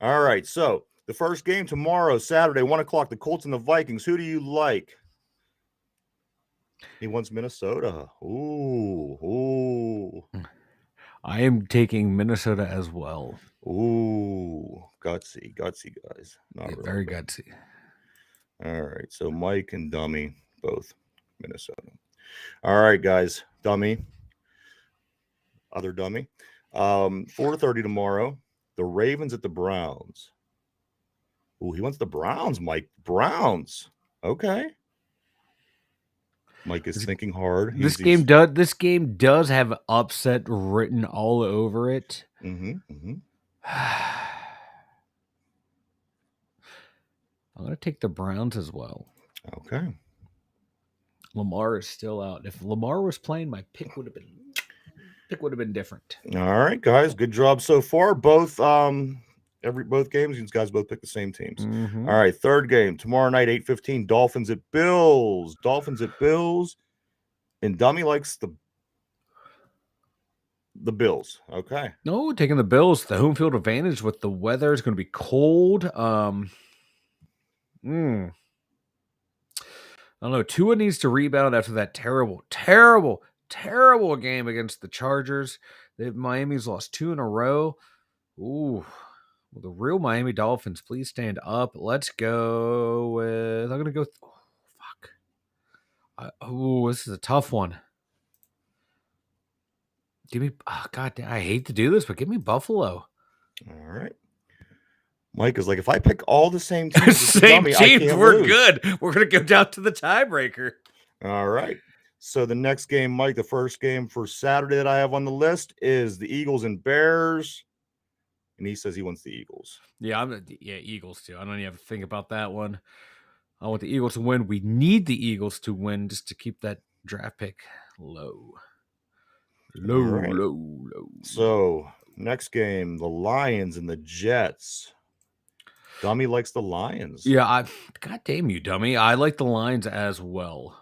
All right. So the first game tomorrow, Saturday, 1:00, the Colts and the Vikings. Who do you like? He wants Minnesota. Ooh. I am taking Minnesota as well. Ooh. Gutsy, guys. Very gutsy. All right. So Mike and Dummy, both Minnesota. All right, guys. Dummy. Other Dummy. 4:30 tomorrow. The Ravens at the Browns. Ooh, he wants the Browns, Mike. Browns. Okay. Mike is thinking hard. This game does have upset written all over it. Mm-hmm. I'm going to take the Browns as well. Okay. Lamar is still out. If Lamar was playing, my pick would have been different. All right, guys. Good job so far. Both both games, you guys both picked the same teams. Mm-hmm. All right, third game tomorrow night, 8:15. Dolphins at Bills. Dolphins at Bills, and Dummy likes the Bills. Okay. No, taking the Bills. The home field advantage with the weather is going to be cold. I don't know. Tua needs to rebound after that terrible game against the Chargers. Miami's lost 2 in a row. Ooh. Well, the real Miami Dolphins, please stand up. Let's go with. I'm going to go. Fuck. This is a tough one. Give me. Oh, God, I hate to do this, but give me Buffalo. All right. Mike is like, if I pick all the same teams, Same Dummy, teams, we're good. We're going to go down to the tiebreaker. All right. So the next game, Mike, the first game for Saturday that I have on the list is the Eagles and Bears. And he says he wants the Eagles. Yeah, Eagles too. I don't even have to think about that one. I want the Eagles to win. We need the Eagles to win just to keep that draft pick low. Low. So next game, the Lions and the Jets. Dummy likes the Lions. Yeah, God damn you, Dummy. I like the Lions as well.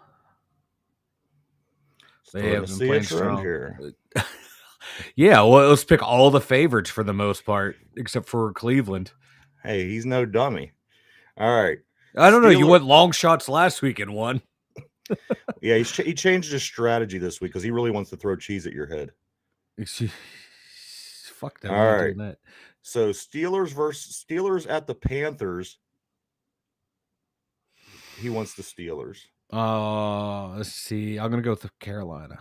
They have been playing strong here. Yeah, well, let's pick all the favorites for the most part, except for Cleveland. Hey, he's no dummy. All right. I don't know. You went long shots last week and won. Yeah, he changed his strategy this week because he really wants to throw cheese at your head. Fuck that. All right. That. So Steelers at the Panthers. He wants the Steelers. Let's see. I'm gonna go with Carolina.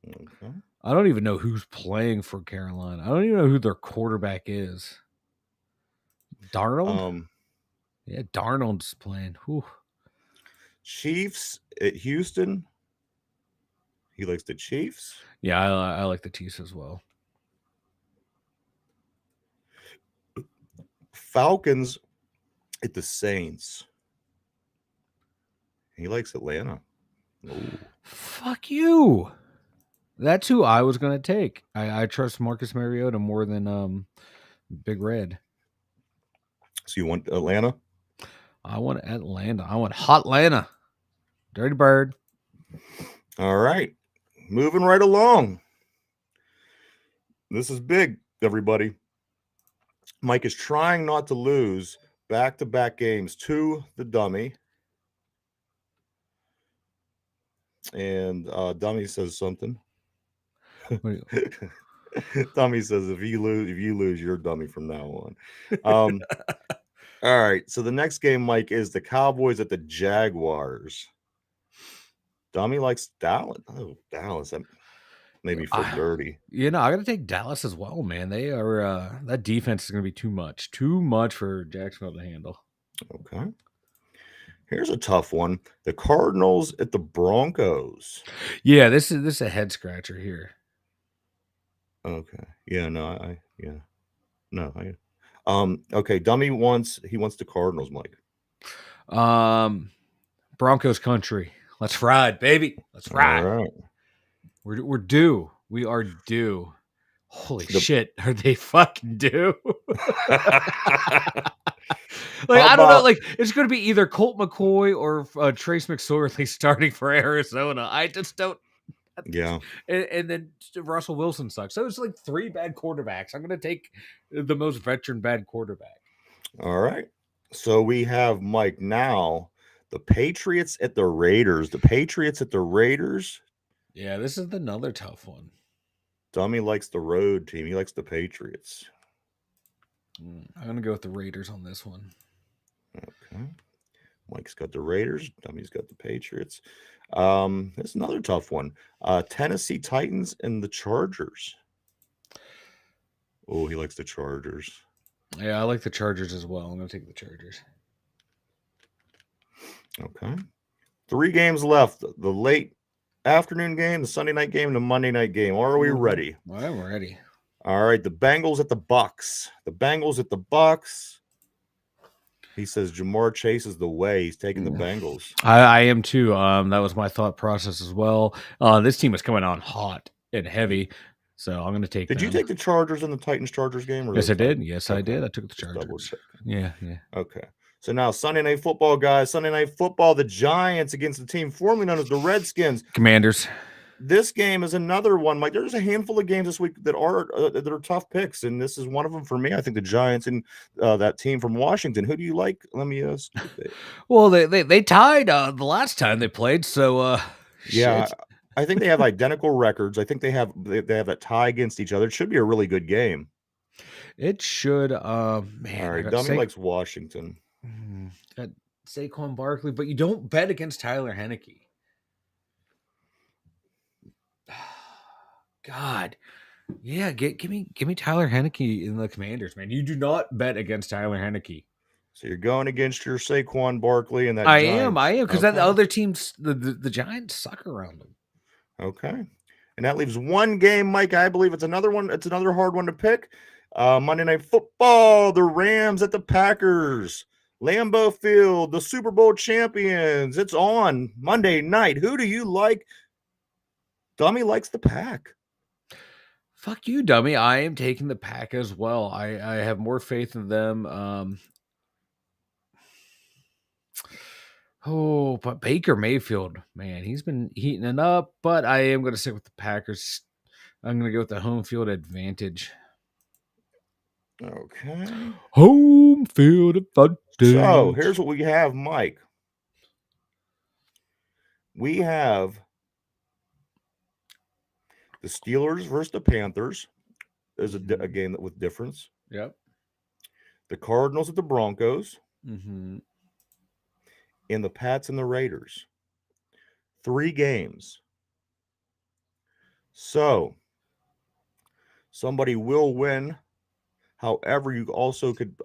Okay. I don't even know who's playing for Carolina. I don't even know who their quarterback is. Darnold? Yeah, Darnold's playing. Whew. Chiefs at Houston. He likes the Chiefs. Yeah, I like the Chiefs as well. Falcons at the Saints. He likes Atlanta. Ooh. Fuck you. That's who I was going to take. I trust Marcus Mariota more than Big Red. So you want Atlanta? I want Atlanta. I want Hot Atlanta. Dirty Bird. All right. Moving right along. This is big, everybody. Mike is trying not to lose back-to-back games to the Dummy. And Dummy says something. Dummy says if you lose, you're Dummy from now on. All right. So the next game, Mike, is the Cowboys at the Jaguars. Dummy likes Dallas. Oh, Dallas. Maybe for dirty. I got to take Dallas as well, man. They are that defense is going to be too much for Jacksonville to handle. Okay. Here's a tough one: the Cardinals at the Broncos. Yeah, this is a head scratcher here. Okay. Yeah. No. Okay. Dummy wants the Cardinals, Mike. Broncos country. Let's ride, baby. Let's ride. All right. We're due. We are due. Holy shit. Are they fucking due? I don't know. It's going to be either Colt McCoy or Trace McSorley starting for Arizona. I just don't. Yeah. And then Russell Wilson sucks. So it's like 3 bad quarterbacks. I'm going to take the most veteran bad quarterback. All right. So we have, Mike, now the Patriots at the Raiders. Yeah, this is another tough one. Dummy likes the road team. He likes the Patriots. I'm going to go with the Raiders on this one. Okay. Mike's got the Raiders. Dummy's got the Patriots. That's another tough one. Tennessee Titans and the Chargers. Oh, he likes the Chargers. Yeah, I like the Chargers as well. I'm going to take the Chargers. Okay. 3 games left. The late afternoon game, the Sunday night game, and the Monday night game. Are we ready? I'm ready. All right. The Bengals at the Bucks. He says Jamar Chase is the way. He's taking the Bengals. I am too. That was my thought process as well. This team is coming on hot and heavy, so I'm going to take Did you them. take the Chargers in the Titans-Chargers game? Or Yes, the I did. Titans? Yes, I Okay. did. I took the Just double Chargers. checking. Yeah, yeah. Okay. So now Sunday Night Football, guys. Sunday Night Football, the Giants against the team formerly known as the Redskins. Commanders. This game is another one. Like, there's a handful of games this week that are tough picks, and this is one of them for me. I think the Giants and that team from Washington. Who do you like? Let me skip it. Well, they tied the last time they played, so Yeah, shit. I think they have identical records. I think they have that tie against each other. It should be a really good game. It should. Man, All right, I got Dummy likes Washington. got Saquon Barkley, but you don't bet against Tyler Henneke. God, yeah, give me Tyler Henneke in the Commanders, man. You do not bet against Tyler Henneke. So you're going against your Saquon Barkley and that. I Giants. am, because Okay. that other teams, the Giants suck around them. Okay, and that leaves one game, Mike. I believe it's another one. It's another hard one to pick. Monday Night Football, the Rams at the Packers. Lambeau Field, the Super Bowl champions. It's on Monday night. Who do you like? Dummy likes the Pack. Fuck you, dummy. I am taking the Pack as well. I have more faith in them. Oh, but Baker Mayfield, man, he's been heating it up, but I am going to stick with the Packers. I'm going to go with the home field advantage. Okay. Home field advantage. So here's what we have, Mike. We have the Steelers versus the Panthers. There's a game with difference. Yep. The Cardinals at the Broncos. Mm-hmm. And the Pats and the Raiders. 3 games. So somebody will win. However, you also could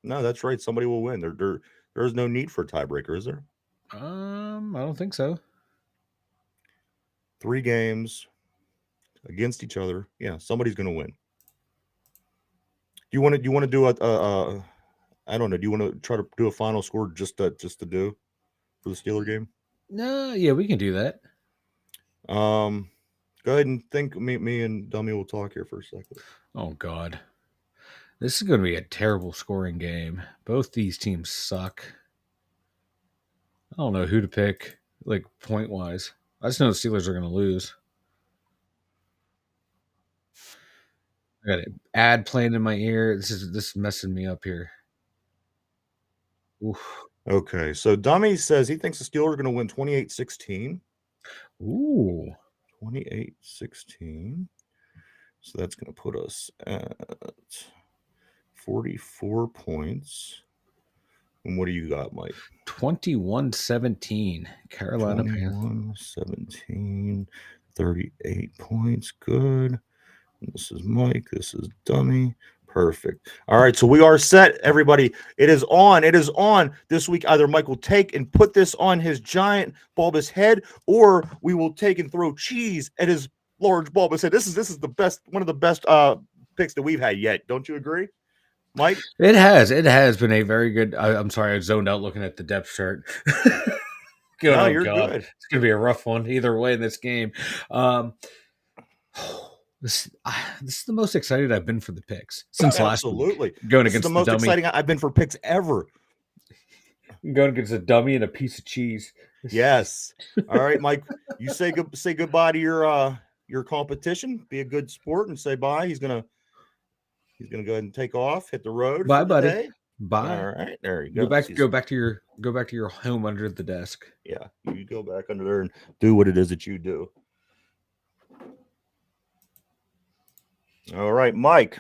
no, that's right. Somebody will win. There is no need for a tiebreaker, is there? I don't think so. 3 games against each other. Yeah, somebody's going to win. Do you want to do a I don't know. Do you want to try to do a final score just to do for the Steeler game? No, yeah, we can do that. Go ahead and think. Me and Dummy will talk here for a second. Oh God, this is going to be a terrible scoring game. Both these teams suck. I don't know who to pick, like point wise. I just know the Steelers are going to lose. I got an ad playing in my ear. This is messing me up here. Oof. Okay, so Dummy says he thinks the Steelers are going to win 28-16. Ooh. 28-16. So that's going to put us at 44 points. And what do you got, Mike? 21-17. Carolina Panthers. 21-17. 38 points. Good. And this is Mike. This is Dummy. Perfect. All right, so we are set, everybody. It is on. It is on this week. Either Mike will take and put this on his giant bulbous head, or we will take and throw cheese at his large bulbous head. This is the best, one of the best picks that we've had yet. Don't you agree, Mike? It has been a very good. I'm sorry, I zoned out looking at the depth chart. No, you're good. It's gonna be a rough one either way in this game. This is the most excited I've been for the picks since last week. Absolutely. Going This is against the most dummy. exciting I've been for picks ever. Going against a dummy and a piece of cheese. Yes. All right, Mike. You say goodbye to your competition. Be a good sport and say bye. He's gonna go ahead and take off, hit the road. Bye, for the buddy. day. Bye. All right, there you go. Go back to your home under the desk. Yeah, you go back under there and do what it is that you do. All right, Mike.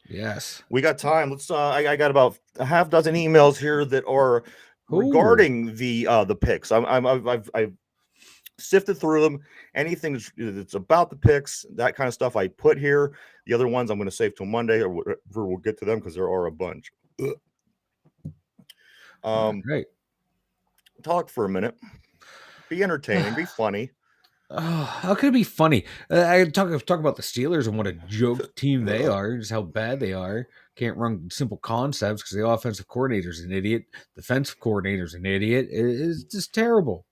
Yes, we got time. Let's. I got about a half dozen emails here that are regarding the picks. I've sifted through them. Anything that's about the picks, that kind of stuff, I put here. The other ones I'm going to save till Monday, or we'll get to them because there are a bunch. Great. Talk for a minute. Be entertaining. Be funny. Oh, how could it be funny? I talk about the Steelers and what a joke team they are, just how bad they are. Can't run simple concepts because the offensive coordinator's an idiot. Defensive coordinator's an idiot. It's just terrible.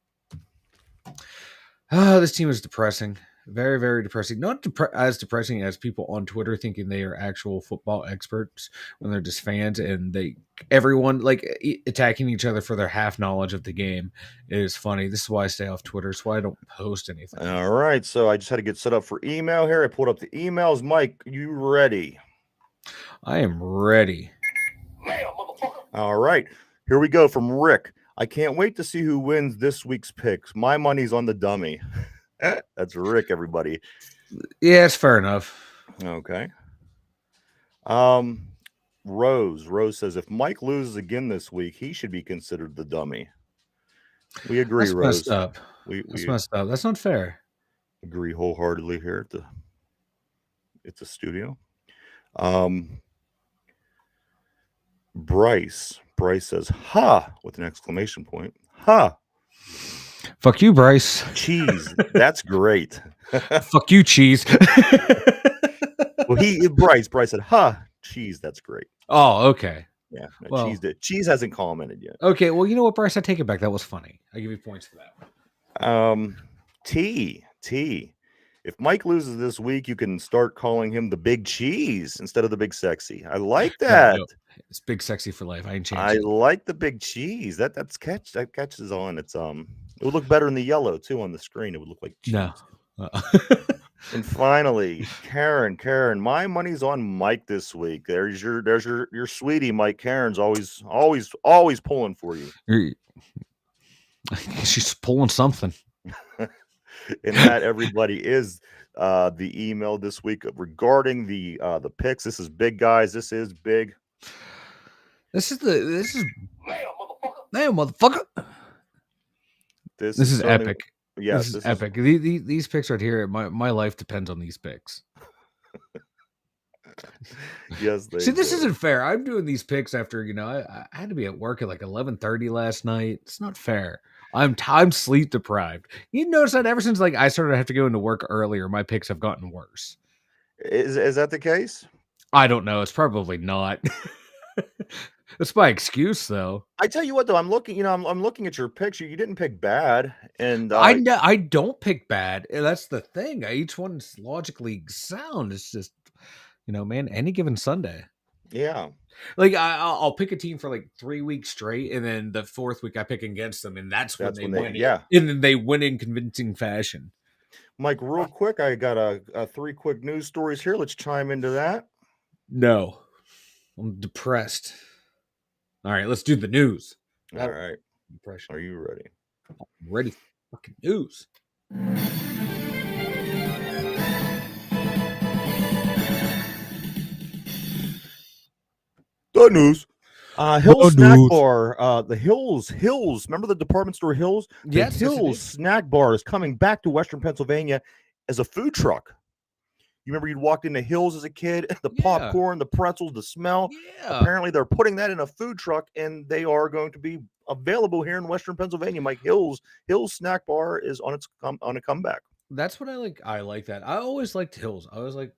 This team is depressing. Very, very depressing. Not as depressing as people on Twitter thinking they are actual football experts when they're just fans and everyone attacking each other for their half knowledge of the game is funny. This is why I stay off Twitter. It's why I don't post anything. All right, so I just had to get set up for email here. I pulled up the emails. Mike, you ready? I am ready. All right, here we go from Rick. I can't wait to see who wins this week's picks. My money's on the dummy. That's Rick, everybody. Yeah, it's fair enough. Okay. Rose says if Mike loses again this week, he should be considered the dummy. We agree, That's Rose. messed up. That's messed up. That's not fair. Agree wholeheartedly here at the studio. Bryce says, "Ha!" with an exclamation point. Ha! Fuck you, Bryce. Cheese. That's great. Fuck you, cheese. Well, Bryce said, "Ha! Cheese. That's great." Oh, okay. Yeah. No, well, Cheese hasn't commented yet. Okay. Well, you know what, Bryce? I take it back. That was funny. I give you points for that. T. If Mike loses this week, you can start calling him the Big Cheese instead of the Big Sexy. I like that. No. It's Big Sexy for life. I ain't changing. I like the Big Cheese. That catches on. It would look better in the yellow too on the screen. It would look like cheese. No. And finally, Karen, my money's on Mike this week. There's your sweetie, Mike. Karen's always pulling for you. She's pulling something. And that, everybody, is the email this week regarding the picks. This is big, guys. This is big. This is motherfucker. This is epic. Yes, this is epic. These picks right here. My life depends on these picks. Yes, See, this isn't fair. I'm doing these picks after I had to be at work at like 11:30 last night. It's not fair. I'm sleep deprived. You notice that ever since I started to have to go into work earlier, my picks have gotten worse. Is that the case? I don't know. It's probably not. That's my excuse, though. I tell you what, though, I'm looking. I'm looking at your picture. You didn't pick bad, and I don't pick bad. That's the thing. Each one's logically sound. It's just, man. Any given Sunday. Yeah. I'll pick a team for 3 weeks straight, and then the fourth week I pick against them, and that's when they win. Yeah, and then they win in convincing fashion. Mike, real quick, I got a 3 quick news stories here. Let's chime into that. No, I'm depressed. All right, let's do the news. All right, depression. Are you ready? I'm ready for fucking news. The news. Hills Snack Bar. The Hills. Remember the department store Hills? Yes. Hills Snack Bar is coming back to Western Pennsylvania as a food truck. You remember you'd walked into Hills as a kid, the popcorn, the pretzels, the smell. Yeah. Apparently they're putting that in a food truck, and they are going to be available here in Western Pennsylvania. Mike, Hills Snack Bar is on a comeback. That's what I like. I like that. I always liked Hills. I always like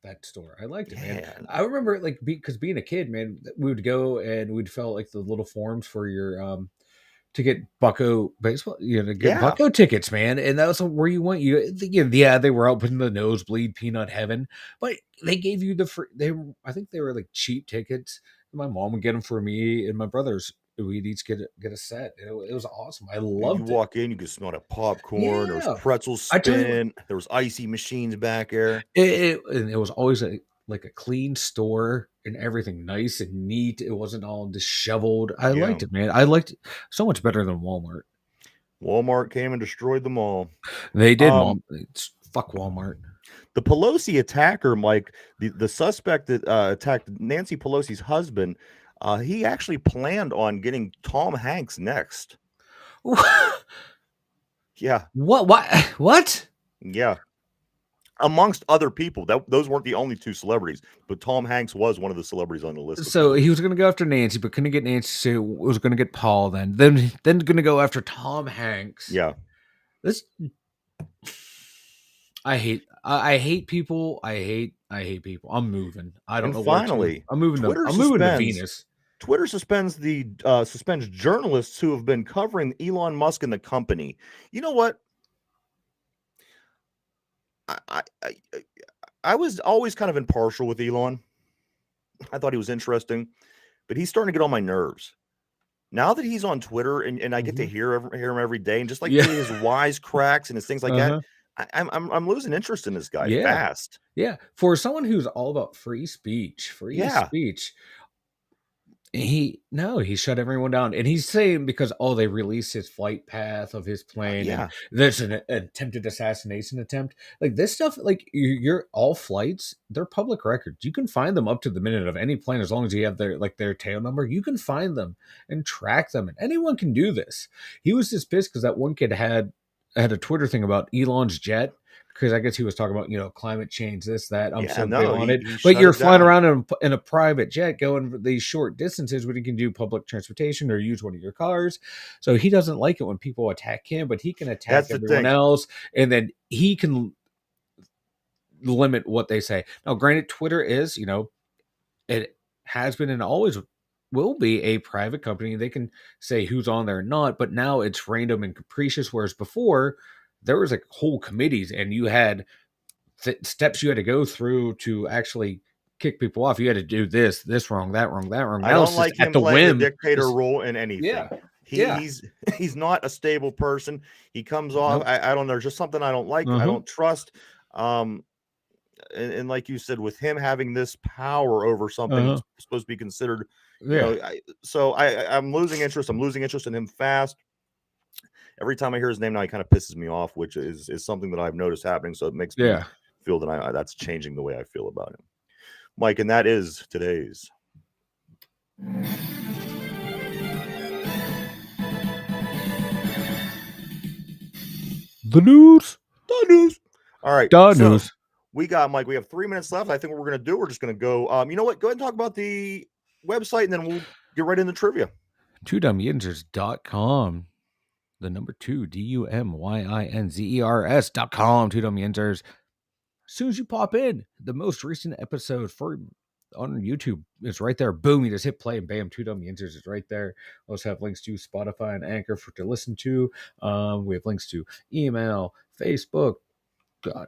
that store. I liked it, man. I remember because being a kid, man, we would go and we'd fill out the little forms for your to get Bucko baseball, to get Bucko tickets, man. And that was where you went. They were out in the nosebleed peanut heaven, but they gave you I think they were cheap tickets. My mom would get them for me and my brothers. We'd each get a set. It was awesome. I loved it. You walk in, you could smell the popcorn. There was pretzels spin. There was icy machines back there. It was always a clean store and everything nice and neat. It wasn't all disheveled. I liked it, man. I liked it so much better than Walmart. Walmart came and destroyed them all. They did. Fuck Walmart. The Pelosi attacker, Mike, the suspect that attacked Nancy Pelosi's husband, he actually planned on getting Tom Hanks next. Yeah. What? Yeah. Amongst other people. Those weren't the only two celebrities, but Tom Hanks was one of the celebrities on the list. So he was going to go after Nancy, but couldn't get Nancy, so was going to get Paul then going to go after Tom Hanks. Yeah. This I hate people. I hate people. I'm moving. I don't And know where to. finally, I'm moving Twitter I'm moving to suspends Venus. Twitter suspends the suspends journalists who have been covering Elon Musk and the company. You know what? I I, I, I was always kind of impartial with Elon. I thought he was interesting, but he's starting to get on my nerves. Now that he's on Twitter and I get to Mhm. hear him every day, and just like Yeah. his wise cracks and his things like that, Uh-huh. I'm losing interest in this guy Yeah. fast. Yeah. For someone who's all about free Yeah, speech, he shut everyone down, and he's saying because they released his flight path of his plane, and yeah, there's an attempted assassination attempt. Like this stuff, like your all flights, they're public records. You can find them up to the minute of any plane as long as you have their tail number. You can find them and track them, and anyone can do this. He was just pissed because that one kid had a Twitter thing about Elon's jet, because I guess he was talking about, climate change, this, that. I'm yeah. so big No, on it. he But shut you're it flying down. around in a private jet going these short distances when you can do public transportation or use one of your cars. So he doesn't like it when people attack him, but he can attack That's the everyone thing. else. And then he can limit what they say. Now, granted, Twitter is, it has been and always will be a private company. They can say who's on there or not, but now it's random and capricious. Whereas before, there was like whole committees, and you had steps you had to go through to actually kick people off. You had to do this wrong, that wrong, that wrong. I Now don't it's just like at him the playing the whim. dictator Just role in yeah, anything. yeah. He's he's not a stable person. He comes off. Nope. I don't know. There's just something I don't like. I Uh-huh. don't trust. Um, and like you said, with him having this power over something Uh-huh. that's supposed to be considered, Yeah. I'm losing interest. I'm losing interest in him fast. Every time I hear his name now, he kind of pisses me off, which is something that I've noticed happening. So it makes me Yeah. feel that that's changing the way I feel about him, Mike. And that is today's. The news. The news. All right. The So news. we got Mike. We have 3 minutes left. I think what we're gonna do, we're just gonna go. You know what? Go ahead and talk about the website, and then we'll get right into trivia. 2dumyinzers.com. The number 2, DUMYINZERS.com. 2dumyinzers. As soon as you pop in, the most recent episode on YouTube is right there. Boom, you just hit play and bam, 2dumyinzers is right there. We also have links to Spotify and Anchor to listen to. We have links to email, Facebook,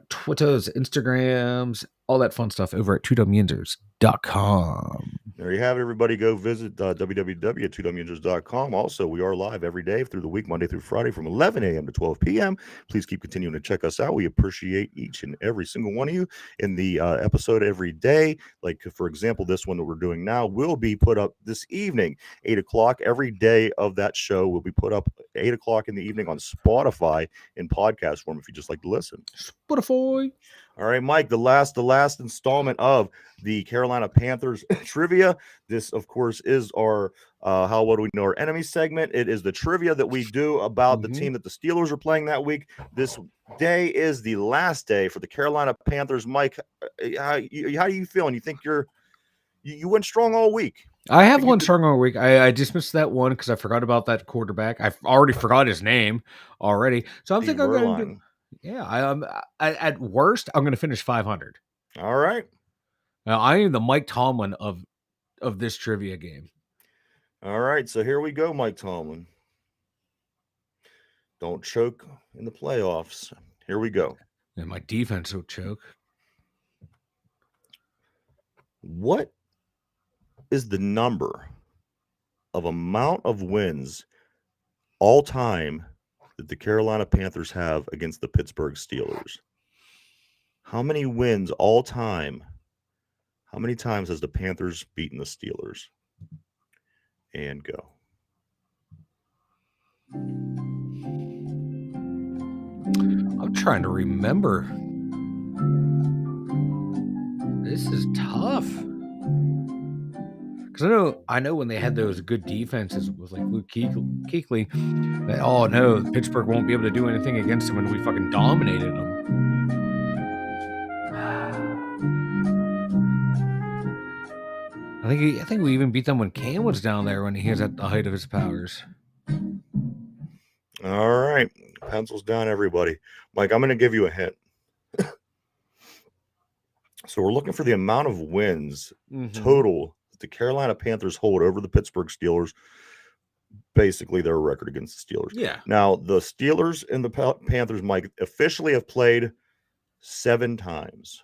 Twitters, Instagrams, all that fun stuff over at 2dumyinzers.com. There you have it, everybody. Go visit www.2dumyinzers.com. Also, we are live every day through the week, Monday through Friday from 11 a.m. to 12 p.m. Please keep continuing to check us out. We appreciate each and every single one of you in the episode every day. Like, for example, this one that we're doing now will be put up this evening, 8 o'clock. Every day of that show will be put up 8 o'clock in the evening on Spotify in podcast form if you just like to listen. Spotify. All right, Mike, the last installment of the Carolina Panthers trivia. This, of course, is our how well do we know our enemy segment. It is the trivia that we do about the team that the Steelers are playing that week. This day is the last day for the Carolina Panthers. Mike, how do you feel? And you think you went strong all week? I have one strong all week. I dismissed that one because I forgot about that quarterback. I already forgot his name already. So I'm Steve thinking I'm going to do. Verline. Yeah, at worst, I'm going to finish 500. All right. Now, I am the Mike Tomlin of this trivia game. All right. So here we go, Mike Tomlin. Don't choke in the playoffs. Here we go. And my defense will choke. What is the number of amount of wins all time that the Carolina Panthers have against the Pittsburgh Steelers? How many wins all time? How many times has the Panthers beaten the Steelers? And go. I'm trying to remember. This is tough. Because I know when they had those good defenses with like Luke Kuechly, that, oh no, Pittsburgh won't be able to do anything against them, and we fucking dominated them. I think we even beat them when Cam was down there when he was at the height of his powers. All right. Pencils down, everybody. Mike, I'm going to give you a hint. So we're looking for the amount of wins Mhm. total the Carolina Panthers hold over the Pittsburgh Steelers. Basically, their record against the Steelers. Yeah. Now, the Steelers and the Panthers, Mike, officially have played 7 times.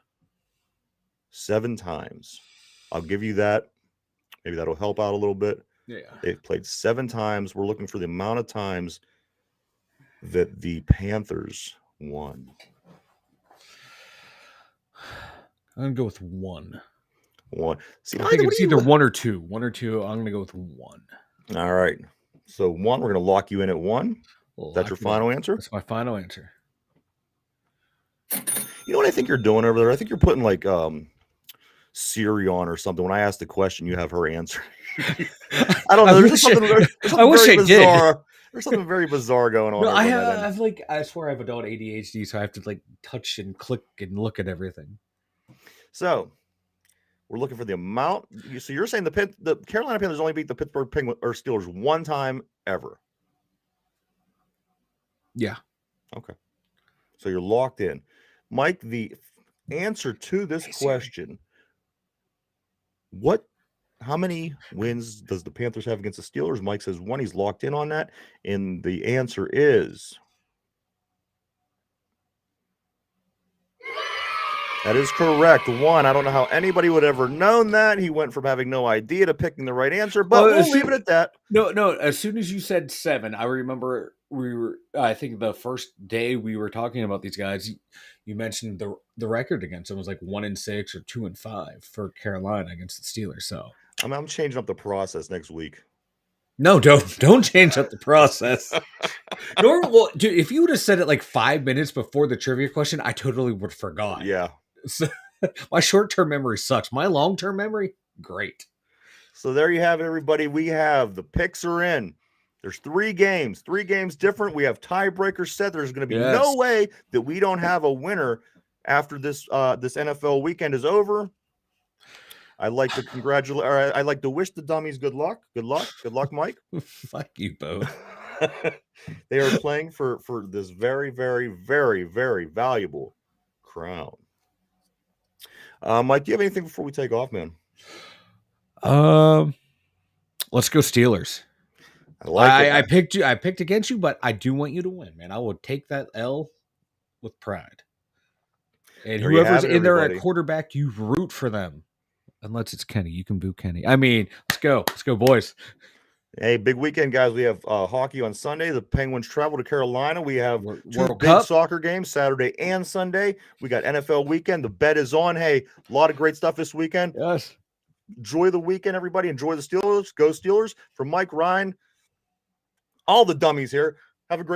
7 times. I'll give you that. Maybe that'll help out a little bit. Yeah. They've played 7 times. We're looking for the amount of times that the Panthers won. I'm going to go with 1. 1. See, I think it's either 1 or 2. 1 or 2. I'm going to go with 1. All right. So 1, we're going to lock you in at 1. That's your final answer? That's my final answer. You know what I think you're doing over there? I think you're putting like Siri on or something. When I ask the question, you have her answer. I don't know. There's something very bizarre. There's something very bizarre going on. No, I swear I have adult ADHD, so I have to like touch and click and look at everything. So we're looking for the amount. So you're saying the Carolina Panthers only beat the Pittsburgh Penguins or Steelers 1 time ever? Yeah. Okay. So you're locked in. Mike, the answer to this question, how many wins does the Panthers have against the Steelers? Mike says 1. He's locked in on that. And the answer is... That is correct. 1. I don't know how anybody would ever known that. He went from having no idea to picking the right answer, but we'll leave it at that. No. As soon as you said 7, I remember I think the first day we were talking about these guys, you mentioned the record against them was like 1-6 or 2-5 for Carolina against the Steelers. So I'm changing up the process next week. No, don't change up the process. Well, dude, if you would have said it like 5 minutes before the trivia question, I totally would have forgot. Yeah. So, my short-term memory sucks. My long-term memory, great. So there you have it, everybody. We have the picks are in. There's 3 games different. We have tiebreakers set. There's going to be no way that we don't have a winner after this NFL weekend is over. I'd like to congratulate, or I'd like to wish the dummies good luck. Good luck, Mike. Fuck you both. They are playing for this very, very, very, very valuable crown. Mike, do you have anything before we take off, man? Let's go Steelers. I picked against you, but I do want you to win, man. I will take that L with pride. And whoever's in there at quarterback, you root for them. Unless it's Kenny. You can boo Kenny. I mean, let's go. Let's go, boys. Hey, big weekend, guys. We have hockey on Sunday. The Penguins travel to Carolina. We have 2 World big Cup soccer games, Saturday and Sunday. We got NFL weekend. The bet is on. Hey, a lot of great stuff this weekend. Yes. Enjoy the weekend, everybody. Enjoy the Steelers. Go Steelers. From Mike, Ryan, all the dummies here. Have a great